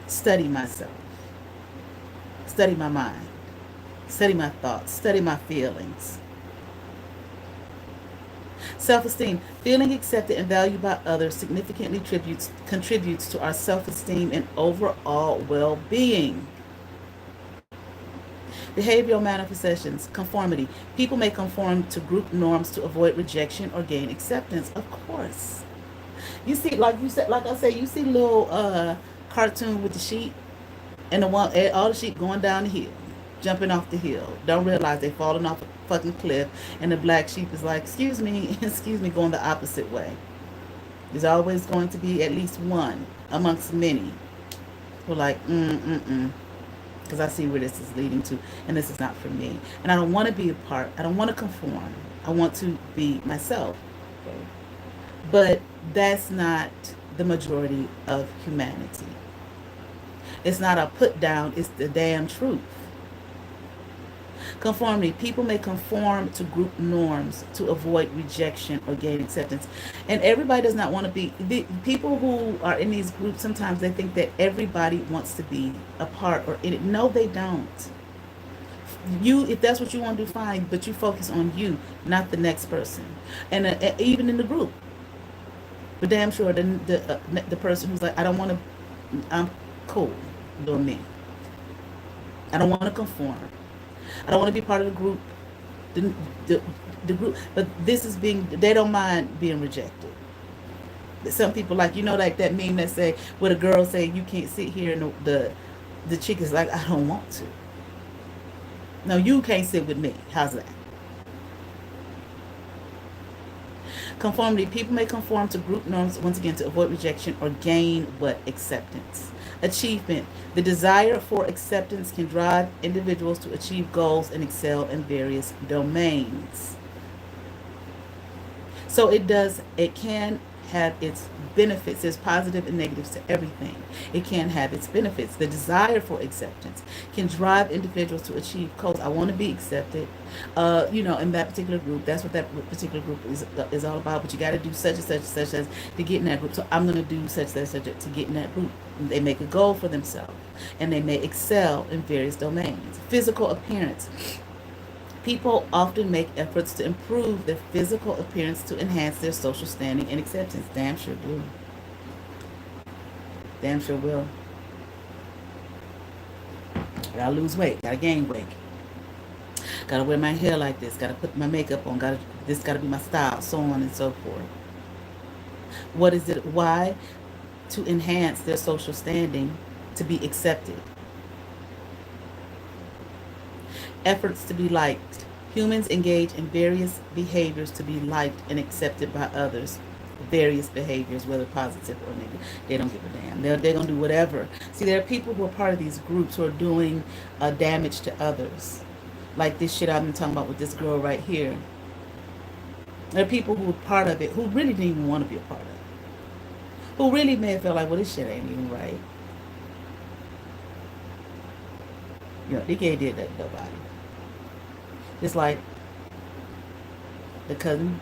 study myself, study my mind, study my thoughts, study my feelings. Self-esteem, feeling accepted and valued by others, significantly contributes to our self-esteem and overall well-being. Behavioral manifestations, conformity. People may conform to group norms to avoid rejection or gain acceptance. Of course. You see, like you said, like I said, you see little cartoon with the sheep, and all the sheep going down the hill, jumping off the hill. Don't realize they falling off a fucking cliff, and the black sheep is like, excuse me, excuse me, going the opposite way. There's always going to be at least one amongst many who are like, because I see where this is leading to, and this is not for me. And I don't want to be a part. I don't want to conform. I want to be myself. Okay? But that's not the majority of humanity. It's not a put down, it's the damn truth. Conformity. People may conform to group norms to avoid rejection or gain acceptance. And everybody does not want to be, the people who are in these groups, sometimes they think that everybody wants to be a part or in it. No, they don't. You, if that's what you want to do, fine, but you focus on you, not the next person. And even in the group, but damn sure the person who's like, I don't want to, I'm cool doing me. I don't want to conform. I don't want to be part of the group. The, the, the group, but this is being, they don't mind being rejected. Some people, like, like that meme that say, with a girl saying, you can't sit here, and the chick is like, I don't want to. No, you can't sit with me. How's that? Conformity. People may conform to group norms, once again, to avoid rejection or gain what? Acceptance. Achievement. The desire for acceptance can drive individuals to achieve goals and excel in various domains. So it can have its benefits. There's positive and negatives to everything. It can have its benefits. The desire for acceptance can drive individuals to achieve goals. I want to be accepted, in that particular group. That's what that particular group is all about. But you got to do such and such and such as to get in that group. So I'm going to do such and such to get in that group. They make a goal for themselves, and they may excel in various domains. Physical appearance. People often make efforts to improve their physical appearance to enhance their social standing and acceptance. Damn sure do. Damn sure will. Gotta lose weight. Gotta gain weight. Gotta wear my hair like this. Gotta put my makeup on. This gotta be my style. So on and so forth. What is it? Why? To enhance their social standing, to be accepted. Efforts to be liked. Humans engage in various behaviors to be liked and accepted by others. Various behaviors, whether positive or negative. They don't give a damn. They're going to do whatever. See, there are people who are part of these groups who are doing damage to others. Like this shit I've been talking about with this girl right here. There are people who are part of it who really didn't even want to be a part of it. Who really may have felt like, well, this shit ain't even right. They can't do that to nobody. It's like the cousin,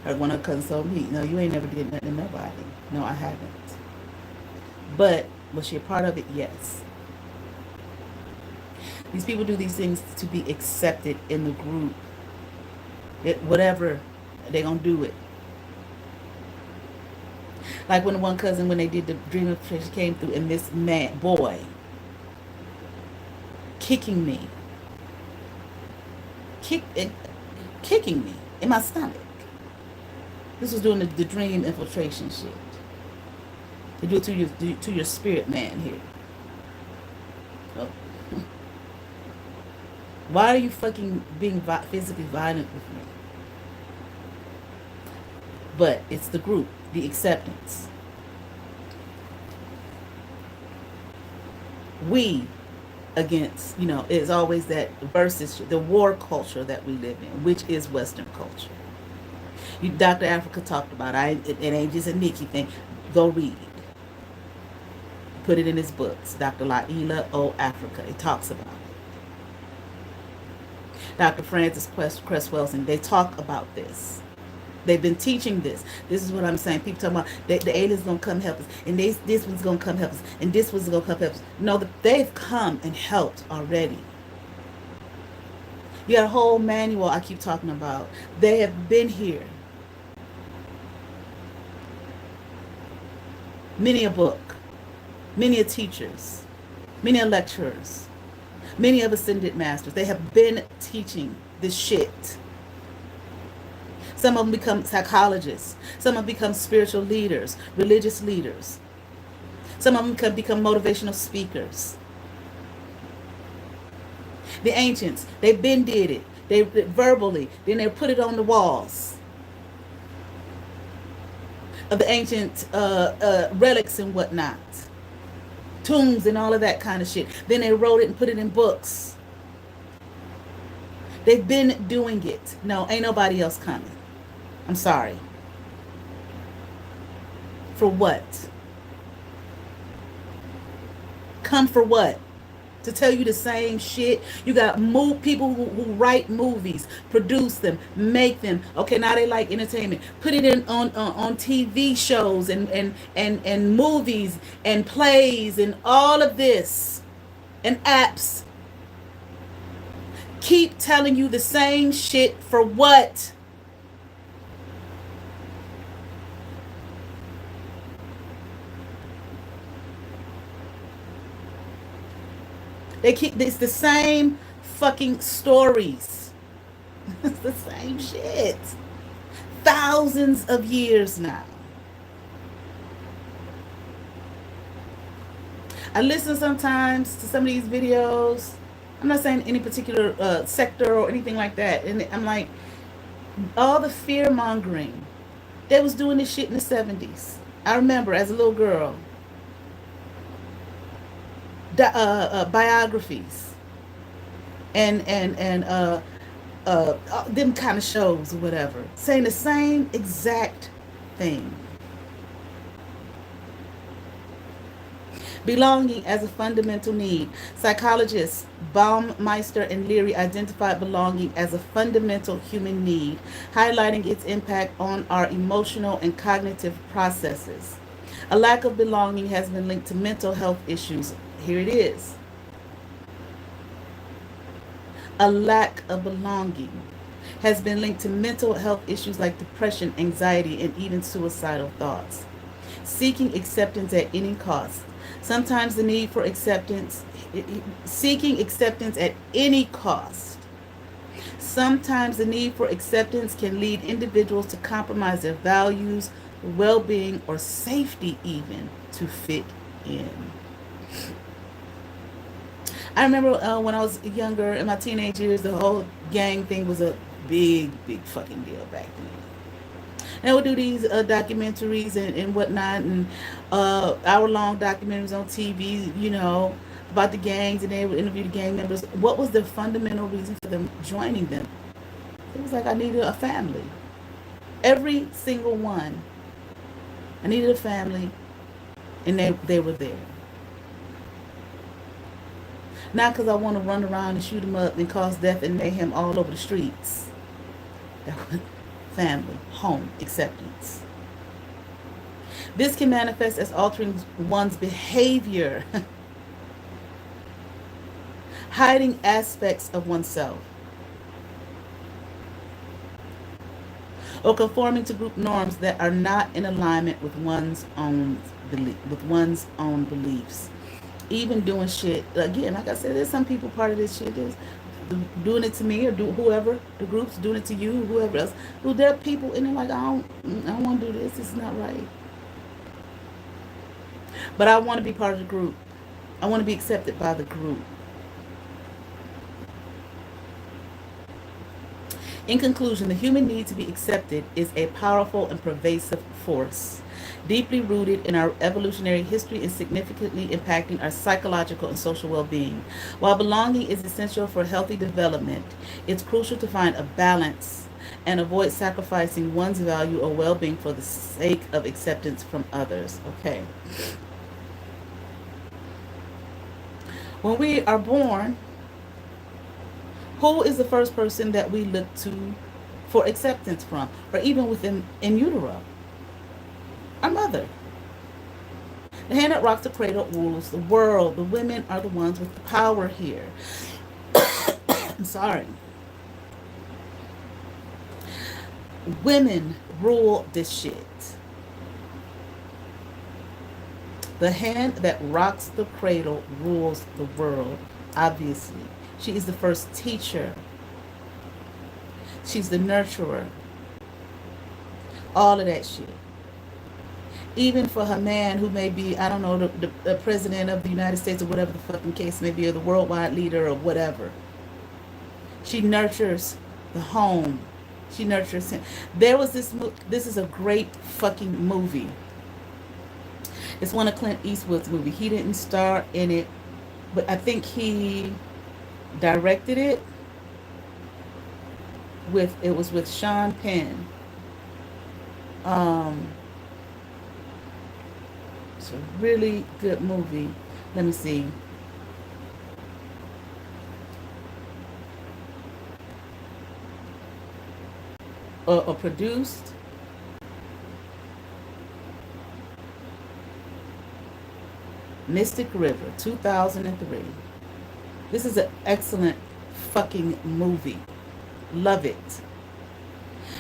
one of her cousins told me, no, you ain't never did nothing to nobody. No, I haven't. But was she a part of it? Yes. These people do these things to be accepted in the group. Whatever, they're going to do it. Like when one cousin, when they did the dream of she came through, and this boy kicking me in my stomach. This was doing the dream infiltration shit. They do it to your spirit man here. Oh. Why are you fucking being physically violent with me? but it's the group, the acceptance. We against, it's always that versus the war culture that we live in, which is Western culture. Dr. Africa talked about it ain't just a Nikki thing. Go read. Put it in his books. Dr. Laila O. Africa. It talks about it. Dr. Francis Cresswell, they talk about this. They've been teaching this. This is what I'm saying. People talking about the aliens gonna come help us, and this one's gonna come help us, and this one's gonna come help us. No, they've come and helped already. You got a whole manual I keep talking about. They have been here. Many a book, many a teachers, many a lecturers, many of ascended masters. They have been teaching this shit. Some of them become psychologists. Some of them become spiritual leaders, religious leaders. Some of them can become motivational speakers. The ancients, they've been did it. They verbally, then they put it on the walls of the ancient relics and whatnot, tombs and all of that kind of shit. Then they wrote it and put it in books. They've been doing it. No, ain't nobody else coming. I'm sorry. For what? Come for what? To tell you the same shit. You got people who write movies, produce them, make them. Okay, now they like entertainment. Put it in on TV shows and movies and plays and all of this and apps. Keep telling you the same shit for what? It's the same fucking stories. It's the same shit. Thousands of years now. I listen sometimes to some of these videos. I'm not saying any particular sector or anything like that. And I'm like, all the fear mongering. They was doing this shit in the 70s. I remember as a little girl. Biographies and them kind of shows or whatever, saying the same exact thing. Belonging as a fundamental need. Psychologists Baumeister and Leary identified belonging as a fundamental human need, highlighting its impact on our emotional and cognitive processes. A lack of belonging has been linked to mental health issues. Here it is. A lack of belonging has been linked to mental health issues like depression, anxiety, and even suicidal thoughts. Seeking acceptance at any cost. Sometimes the need for acceptance, seeking acceptance at any cost. Sometimes the need for acceptance can lead individuals to compromise their values, well-being, or safety even to fit in. I remember when I was younger, in my teenage years, the whole gang thing was a big fucking deal back then. And they would do these documentaries and whatnot, and hour-long documentaries on TV, about the gangs, and they would interview the gang members. What was the fundamental reason for them joining them? It was like, I needed a family. Every single one. I needed a family, and they were there. Not because I want to run around and shoot them up and cause death and mayhem all over the streets. That was family, home, acceptance. This can manifest as altering one's behavior, hiding aspects of oneself, or conforming to group norms that are not in alignment with one's own beliefs. Even doing shit again, like I said, there's some people, part of this shit is doing it to me, or whoever the group's doing it to you, whoever else. There are people in it like, I don't want to do this. It's not right. But I want to be part of the group. I want to be accepted by the group. In conclusion, the human need to be accepted is a powerful and pervasive force, deeply rooted in our evolutionary history and significantly impacting our psychological and social well being. While belonging is essential for healthy development, it's crucial to find a balance and avoid sacrificing one's value or well being for the sake of acceptance from others. Okay. When we are born, who is the first person that we look to for acceptance from, or even within in utero? Our mother. The hand that rocks the cradle rules the world. The women are the ones with the power here. I'm sorry. Women rule this shit. The hand that rocks the cradle rules the world, obviously. She is the first teacher. She's the nurturer. All of that shit. Even for her man who may be, I don't know, the president of the United States or whatever the fucking case may be, or the worldwide leader or whatever. She nurtures the home. She nurtures him. There was this is a great fucking movie. It's one of Clint Eastwood's movie. He didn't star in it, but I think he directed it it was with Sean Penn. Um it's a really good movie. Let me see. Or produced. Mystic River, 2003. This is an excellent fucking movie. Love it.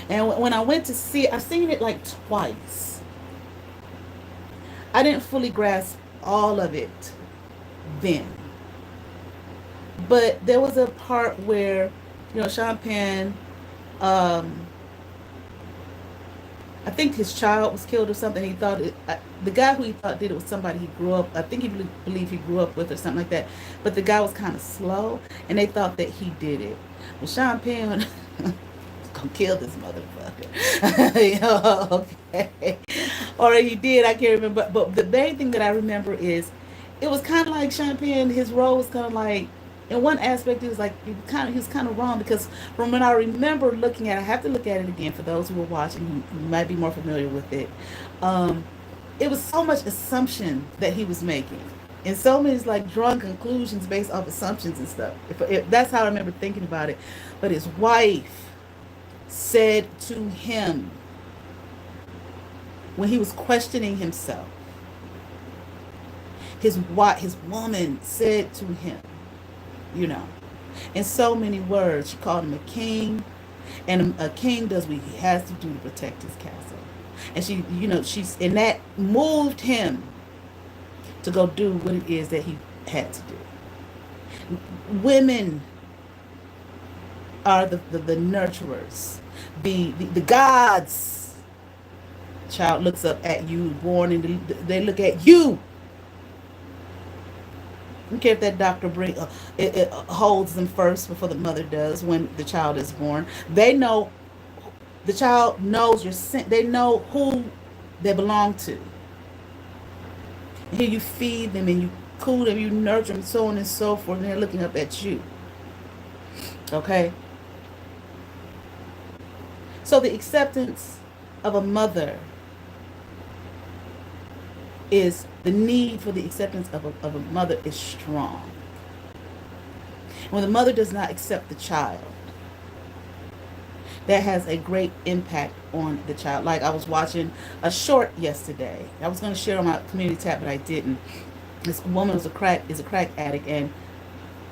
And when I went to see it, I've seen it like twice. I didn't fully grasp all of it then. But there was a part where, Sean Penn, um, I think his child was killed or something. He thought the guy who he thought did it was somebody he grew up. I think he believed he grew up with or something like that. But the guy was kind of slow, and they thought that he did it. Well, Sean Penn gonna kill this motherfucker. Okay. Or he did. I can't remember. But the main thing that I remember is it was kind of like Sean Penn. His role was kind of like, in one aspect, it was like he was kind of wrong, because from when I remember looking at it, I have to look at it again for those who were watching who might be more familiar with it. Um, it was so much assumption that he was making, and so many like drawing conclusions based off assumptions and stuff. If that's how I remember thinking about it. But his wife said to him when he was questioning himself, his woman said to him, you know, in so many words. She called him a king, and a king does what he has to do to protect his castle. And and that moved him to go do what it is that he had to do. Women are the nurturers, the gods. Child looks up at you, born, and they look at you. I don't care if that doctor it holds them first before the mother does when the child is born. They know, the child knows they know who they belong to. And here you feed them and you cool them, you nurture them, so on and so forth, and they're looking up at you. Okay? So the acceptance of a mother is the need for the acceptance of a mother is strong. When the mother does not accept the child, that has a great impact on the child. Like, I was watching a short yesterday. I was going to share on my community tab, but I didn't. This woman is a crack addict, and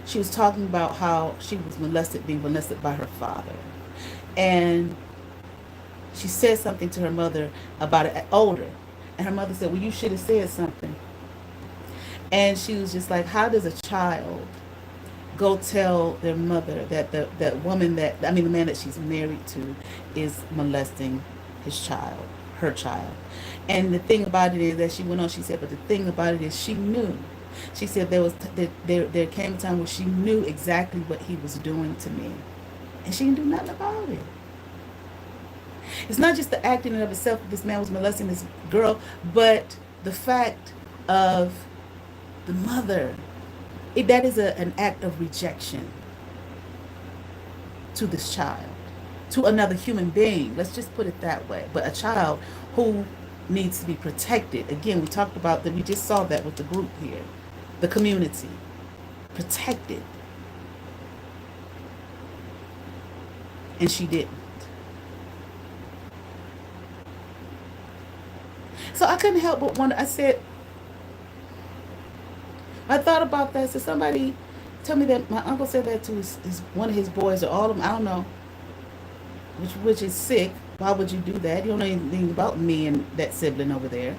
she was talking about how she was being molested by her father. And she said something to her mother about it older. And her mother said, well, you should have said something. And she was just like, how does a child go tell their mother that the man that she's married to is molesting her child? And the thing about it is that she went on, she said, but the thing about it is she knew. She said there came a time where she knew exactly what he was doing to me. And she didn't do nothing about it. It's not just the act in and of itself that this man was molesting this girl, but the fact of the mother. That is an act of rejection to this child, to another human being. Let's just put it that way. But a child who needs to be protected. Again, we talked about that. We just saw that with the group here, the community, protected, and she didn't. So I couldn't help but wonder. I said, I thought about that. So somebody told me that my uncle said that to his one of his boys or all of them. I don't know, which is sick. Why would you do that? You don't know anything about me and that sibling over there.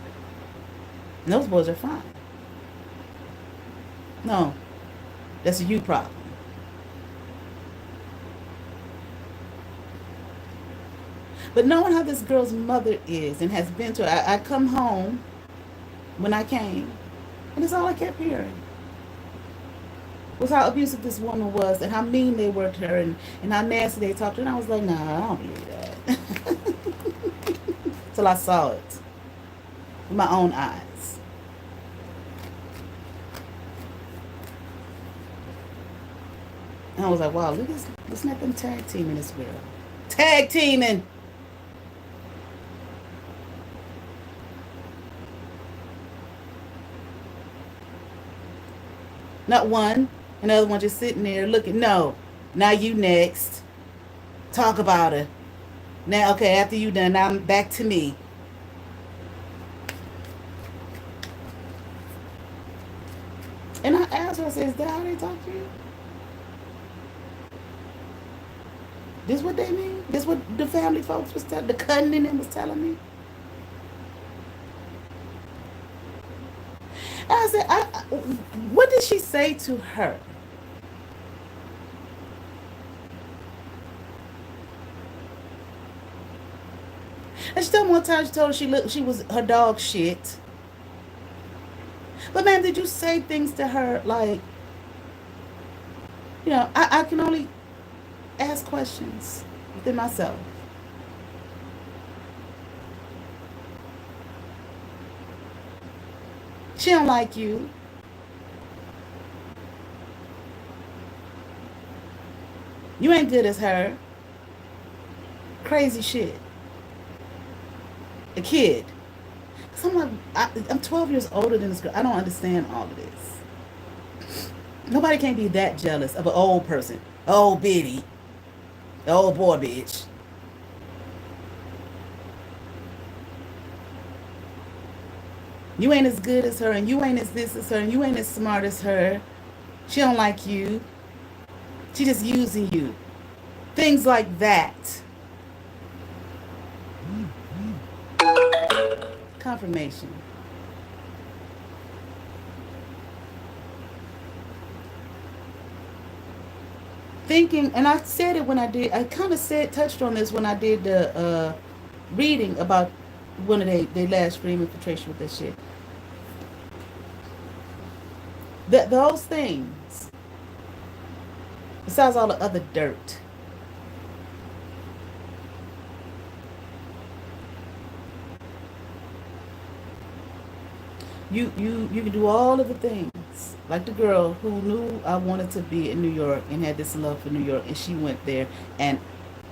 And those boys are fine. No, that's a you problem. But knowing how this girl's mother is and has been to her, I come home when I came, and it's all I kept hearing was how abusive this woman was and how mean they were to her and how nasty they talked to her. And I was like, nah, I don't believe that. Till I saw it with my own eyes. And I was like, wow, let's let them tag teaming this girl. Tag teaming! Not one, another one just sitting there looking. No, now you next. Talk about her. Now, okay, after you done, now I'm back to me. And I asked her, I said, is that how they talk to you? This what they mean? This what the family folks was telling, the cousin in them was telling me? And I said, what did she say to her? And she told me one time, she told her she was her dog shit. But man, did you say things to her like, I can only ask questions within myself. She don't like you. You ain't good as her. Crazy shit. A kid. Cause I'm like, I'm 12 years older than this girl. I don't understand all of this. Nobody can be that jealous of an old person. Old biddy. Old boy bitch. You ain't as good as her, and you ain't as this as her, and you ain't as smart as her. She don't like you. She just using you. Things like that. Confirmation. Thinking, and I said it when I did, I kind of touched on this when I did the reading about one of their last stream infiltration with that shit. Those things, besides all the other dirt, you can do all of the things. Like the girl who knew I wanted to be in New York and had this love for New York, and she went there, and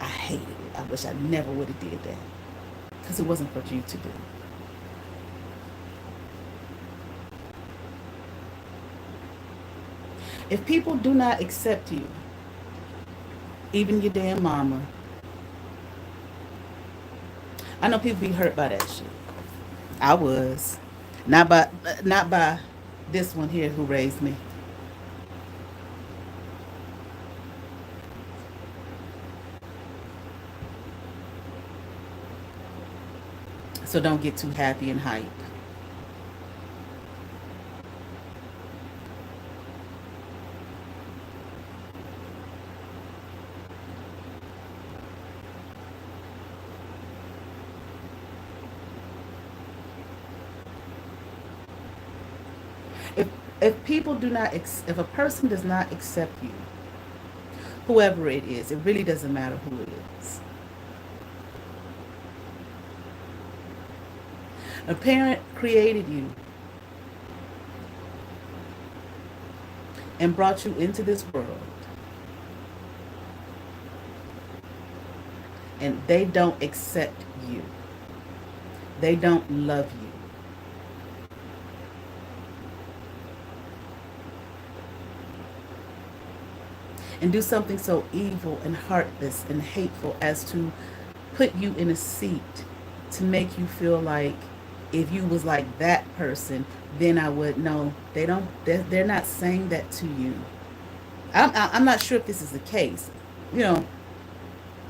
I hated it. I wish I never would have did that because it wasn't for you to do. If people do not accept you, even your damn mama, I know people be hurt by that shit. I was. Not by this one here who raised me. So don't get too happy and hype. If if people do not if a person does not accept you, whoever it is. It really doesn't matter who it is. A parent created you and brought you into this world, and they don't accept you. They don't love you. And do something so evil and heartless and hateful as to put you in a seat to make you feel like if you was like that person, then I would know. They don't. They're not saying that to you. I'm not sure if this is the case, you know,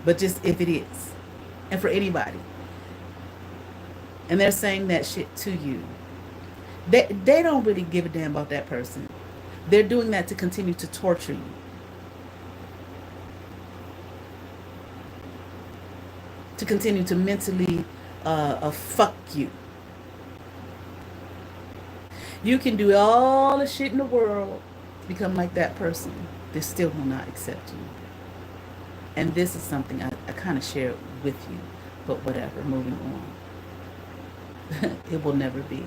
but just if it is, and for anybody, and they're saying that shit to you, they don't really give a damn about that person. They're doing that to continue to torture you, to continue to mentally fuck you. You can do all the shit in the world to become like that person. They still will not accept you. And this is something I kind of share with you. But whatever, moving on. It will never be.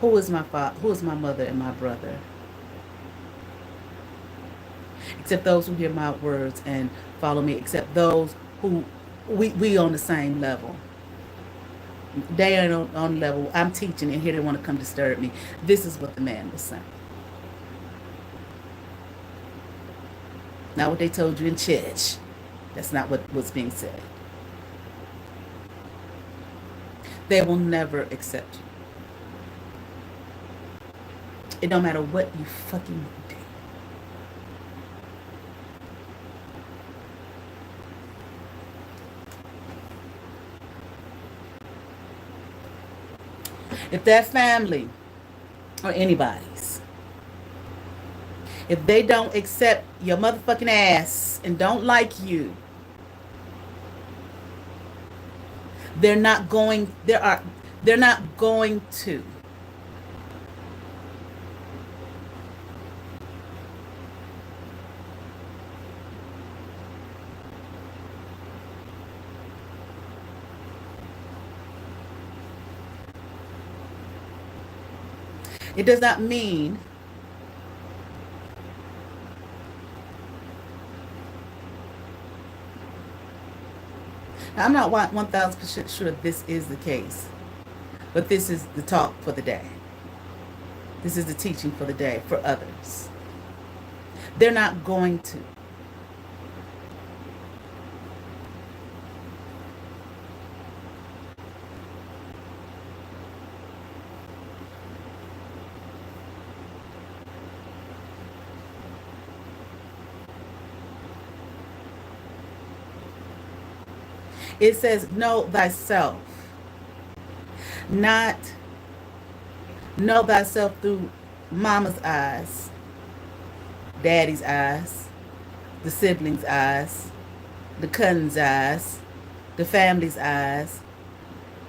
Who is my father? Who is my mother and my brother? Except those who hear my words and follow me. Except those who we on the same level. They ain't on the level. I'm teaching and here they want to come disturb me. This is what the man was saying. Not what they told you in church. That's not what was being said. They will never accept you. It don't matter what you fucking do. If that family or anybody's, if they don't accept your motherfucking ass and don't like you, they're not going to. It does not mean now, I'm not 1,000% sure this is the case, but this is the talk for the day. This is the teaching for the day for others. They're not going to. It says, know thyself. Not know thyself through mama's eyes, daddy's eyes, the siblings' eyes, the cousin's eyes, the family's eyes,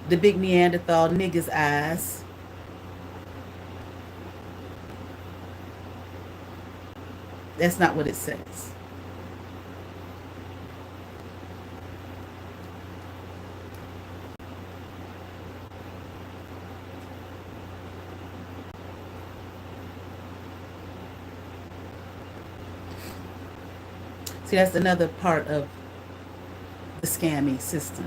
the big Neanderthal nigga's eyes. That's not what it says. See, that's another part of the scammy system.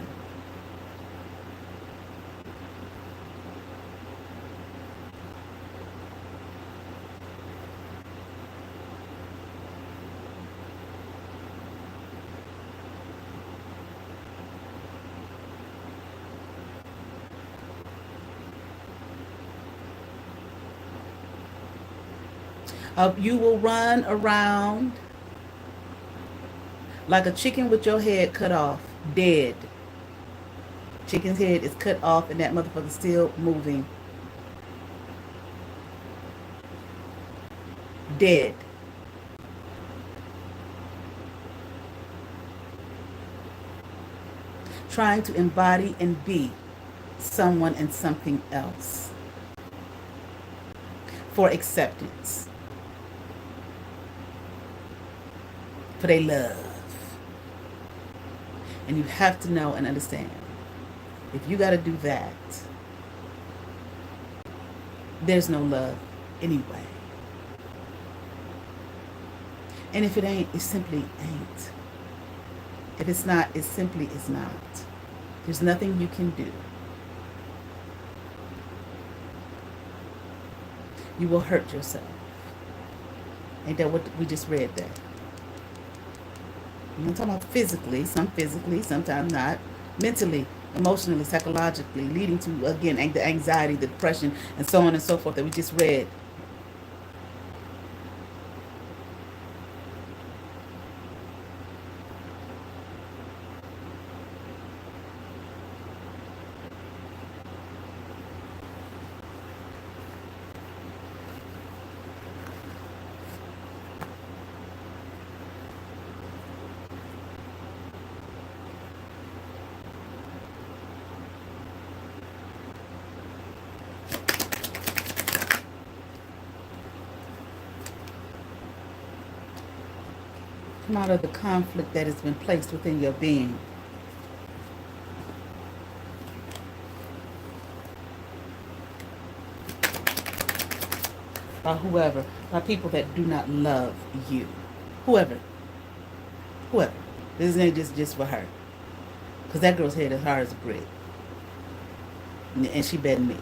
You will run around like a chicken with your head cut off, dead. Chicken's head is cut off and that motherfucker's still moving. Dead. Trying to embody and be someone and something else. for acceptance, for their love. And you have to know and understand, if you got to do that, there's no love anyway. And if it ain't, it simply ain't. If it's not, it simply is not. There's nothing you can do. You will hurt yourself. Ain't that what we just read there? I'm talking about physically, sometimes not. Mentally, emotionally, psychologically, leading to, again, the anxiety, the depression, and so on and so forth that we just read. Come out of the conflict that has been placed within your being. By whoever, by people that do not love you. Whoever. This ain't just for her. Because that girl's head is hard as a brick. And she better than me.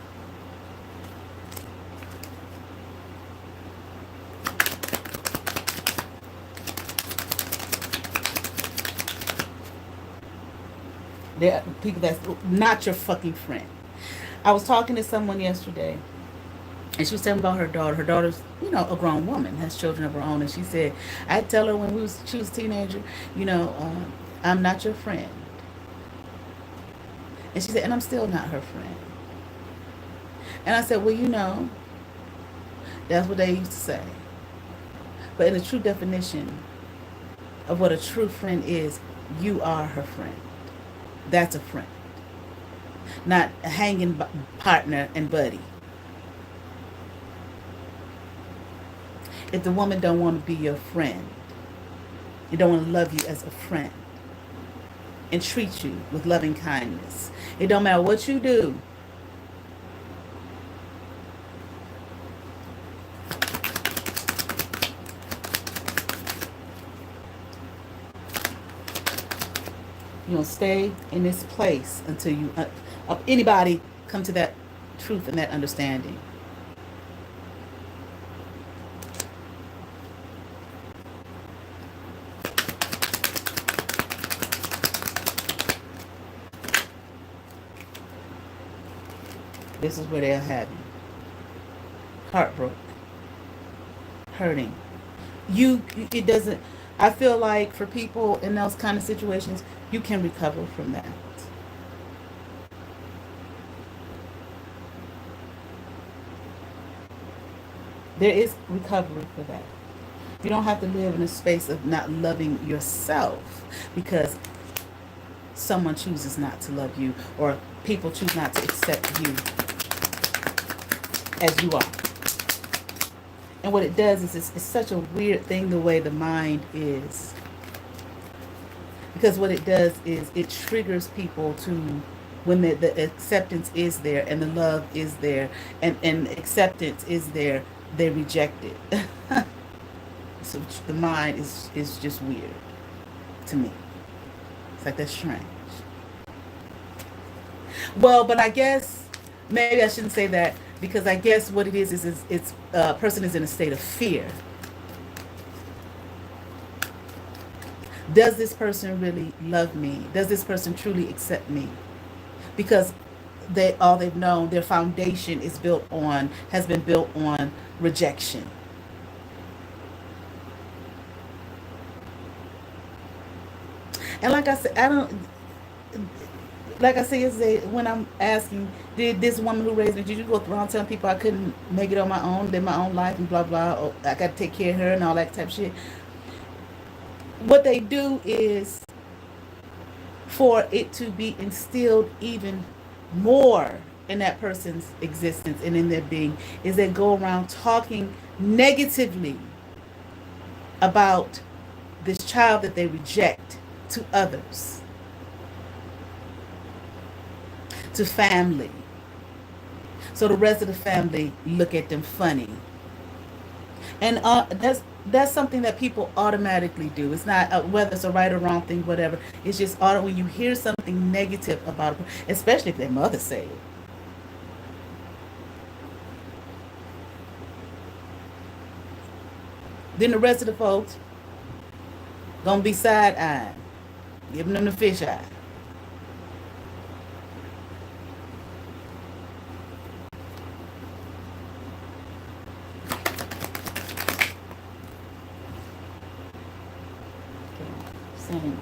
There are people that's not your fucking friend. I was talking to someone yesterday, and she was telling me about her daughter. Her daughter's, a grown woman, has children of her own, and she said, I tell her when she was a teenager, I'm not your friend. And she said, and I'm still not her friend. And I said, well, that's what they used to say. But in the true definition of what a true friend is, you are her friend. That's a friend. Not a hanging partner and buddy. If the woman don't want to be your friend, you don't want to love you as a friend and treat you with loving kindness, it don't matter what you do. You don't stay in this place until you anybody come to that truth and that understanding. This is where they're having heartbroken, hurting. It doesn't. I feel like for people in those kind of situations, you can recover from that. There is recovery for that. You don't have to live in a space of not loving yourself because someone chooses not to love you or people choose not to accept you as you are. And what it does is it's such a weird thing the way the mind is. Because what it does is it triggers people to, when the acceptance is there and the love is there and acceptance is there, they reject it. So the mind is just weird to me. It's like that's strange. Well, but I guess maybe I shouldn't say that, because I guess what it is it's a person is in a state of fear. Does this person really love me? Does this person truly accept me? Because all they've known, their foundation has been built on rejection. And like I said, like I said yesterday, when I'm asking, did this woman who raised me, did you go around telling people I couldn't make it on my own, live my own life and blah, blah, or I got to take care of her and all that type of shit? What they do is for it to be instilled even more in that person's existence and in their being is they go around talking negatively about this child that they reject to others, to family. So the rest of the family look at them funny. And that's something that people automatically do. It's not whether it's a right or wrong thing, whatever. It's just when you hear something negative about it, especially if their mother say it. Then the rest of the folks gonna be side eyeing, giving them the fish eye. Saying,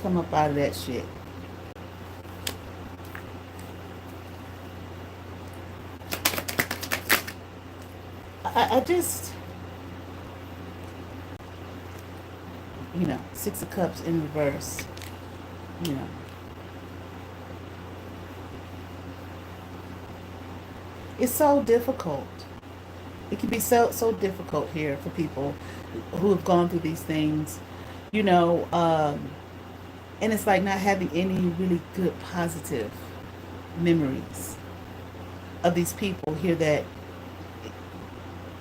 come up out of that shit. I just, Six of Cups in reverse. You know, it's so difficult. It can be so difficult here for people who have gone through these things, you know, and it's like not having any really good positive memories of these people here that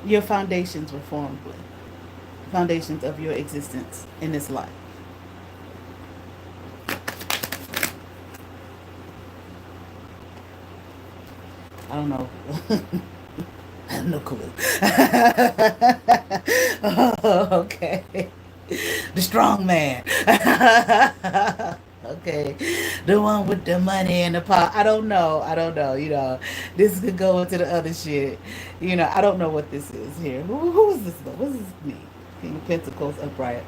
your foundations were formed with, foundations of your existence in this life. I don't know. I have no clue. Oh, okay. The strong man. Okay. The one with the money and the power. I don't know. This could go into the other shit. I don't know what this is here. Who is this though? What does this mean? King of Pentacles upright.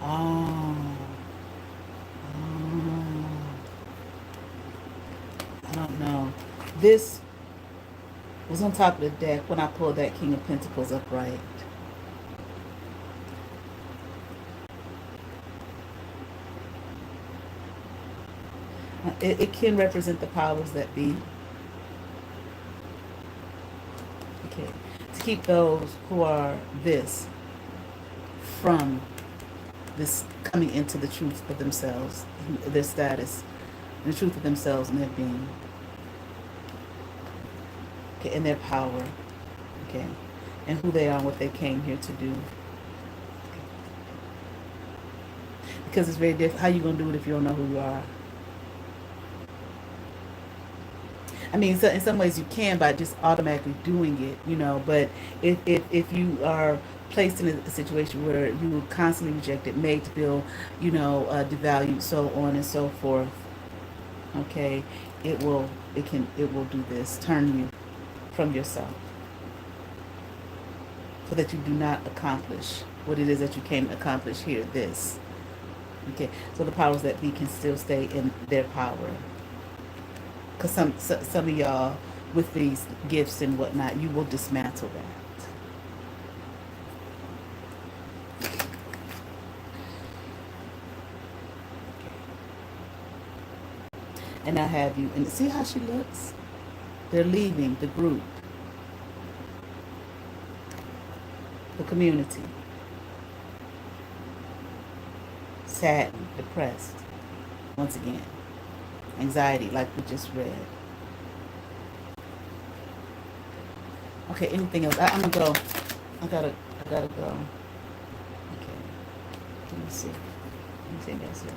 Oh. Oh. I don't know. This was on top of the deck when I pulled that King of Pentacles upright. It can represent the powers that be. Okay. To keep those who are this from this coming into the truth of themselves, their status, the truth of themselves and their being. Okay, and their power. Okay. And who they are and what they came here to do. Because it's very different. How you gonna do it if you don't know who you are? I mean, so in some ways you can by just automatically doing it, but if you are placed in a situation where you are constantly rejected, made to feel, devalued, so on and so forth, okay, it will do this, turn you from yourself so that you do not accomplish what it is that you came to accomplish here, this. Okay, so the powers that be can still stay in their power. Because some of y'all, with these gifts and whatnot, you will dismantle that. And I have you. And see how she looks? They're leaving the group, the community. Saddened, depressed. Once again. Anxiety, like we just read. Okay, anything else? I'm gonna go. I gotta go. Okay. Let me see. Anything else here?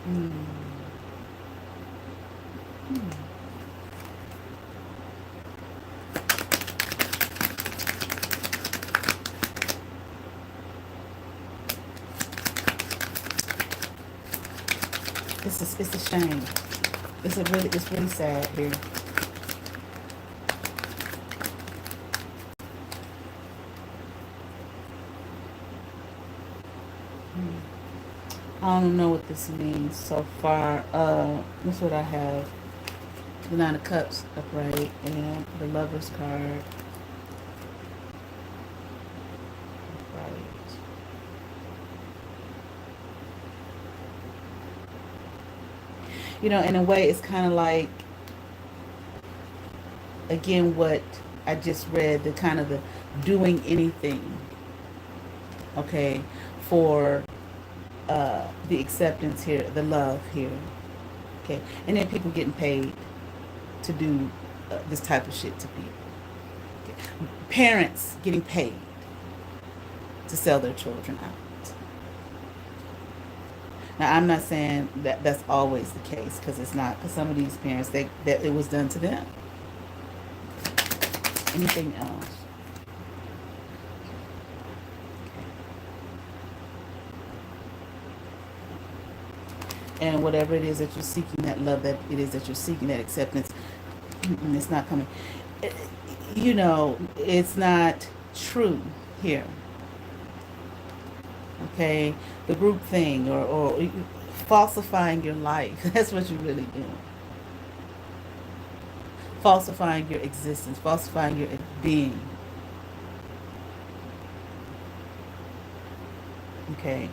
Hmm. It's a shame. It's really sad here. I don't know what this means so far. That's what I have. The Nine of Cups upright and the Lover's card. Right. In a way, it's kind of like, again, what I just read, the kind of the doing anything, okay, for the acceptance here, the love here, okay, and then people getting paid to do this type of shit to people. Okay. Parents getting paid to sell their children out. Now, I'm not saying that that's always the case, because it's not. Because some of these parents, that it was done to them. Anything else? And whatever it is that you're seeking, that love that it is that you're seeking, that acceptance, it's not coming. It's not true here. Okay, the group thing, or falsifying your life. That's what you're really doing. Falsifying your existence, falsifying your being. Okay,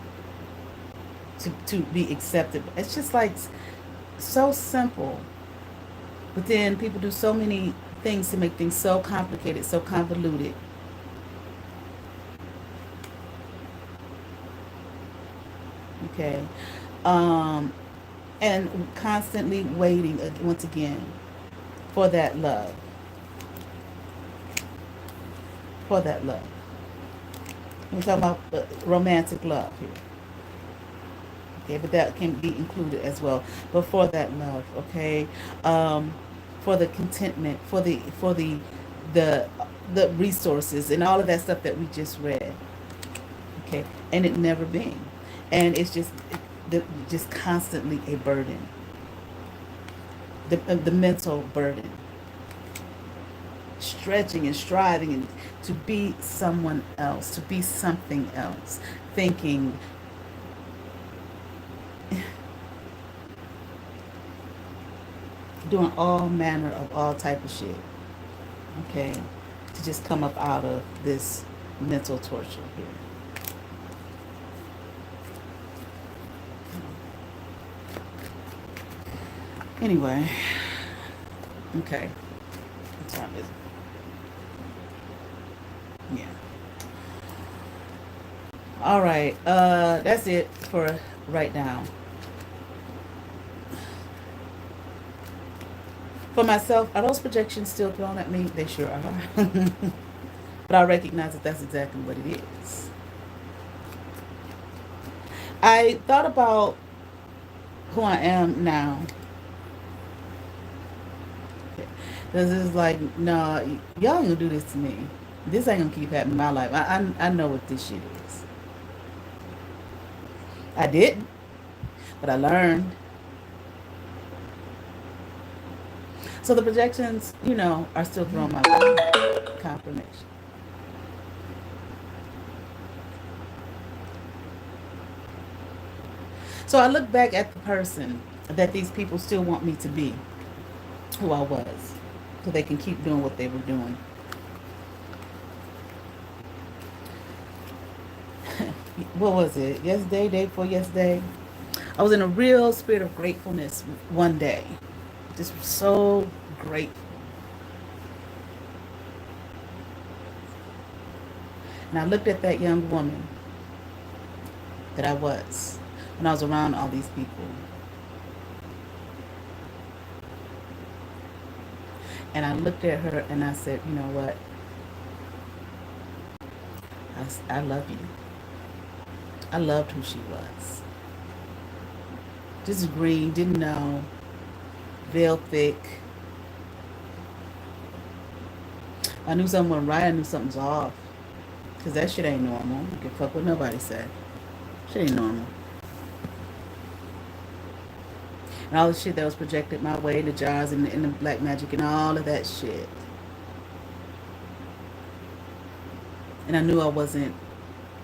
to be accepted. It's just like so simple, but then people do so many things to make things so complicated, so convoluted. Okay, um, and constantly waiting, once again, for that love, for that love. We're talking about romantic love here. Okay, but that can be included as well. But for that love, okay, for the contentment, the the resources and all of that stuff that we just read. Okay, and it never being, and it's just constantly a burden. The mental burden, stretching and striving and to be someone else, to be something else, thinking, doing all manner of all type of shit, okay, to just come up out of this mental torture here. Anyway, okay, what time is it? Yeah. All right, that's it for right now. For myself, are those projections still thrown at me? They sure are. But I recognize that that's exactly what it is. I thought about who I am now. This is like, no, y'all ain't gonna do this to me. This ain't gonna keep happening in my life. I know what this shit is. I didn't, but I learned. So the projections, are still throwing my way. Confirmation. So I look back at the person that these people still want me to be, who I was, so they can keep doing what they were doing. What was it? Yesterday, day before yesterday? I was in a real spirit of gratefulness one day. Just so grateful. And I looked at that young woman that I was when I was around all these people. And I looked at her and I said, you know what? I love you. I loved who she was. Just green, didn't know, veil thick. I knew something went right, I knew something's off. Because that shit ain't normal. You can fuck what nobody said. Shit ain't normal. And all the shit that was projected my way, the jars and the black magic and all of that shit. And I knew I wasn't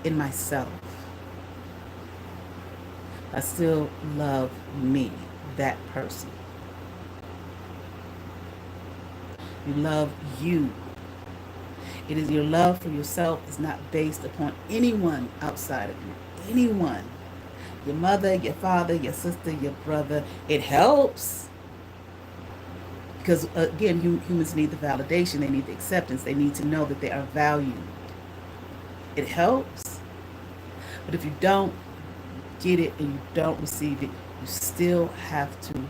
in myself. I still love me, that person. You love you. It is your love for yourself is not based upon anyone outside of you. Anyone. Your mother, your father, your sister, your brother. It helps because, again, humans need the validation, they need the acceptance, they need to know that they are valued. It helps, but if you don't get it and you don't receive it, you still have to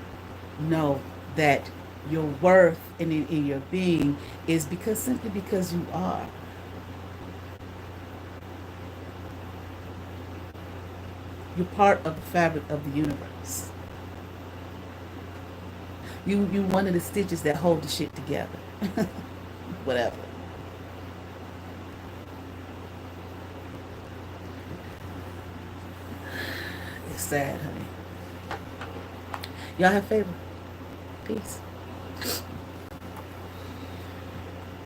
know that your worth in your being is because simply because you are. You're part of the fabric of the universe. You one of the stitches that hold the shit together. Whatever. It's sad, honey. Y'all have favor. Peace.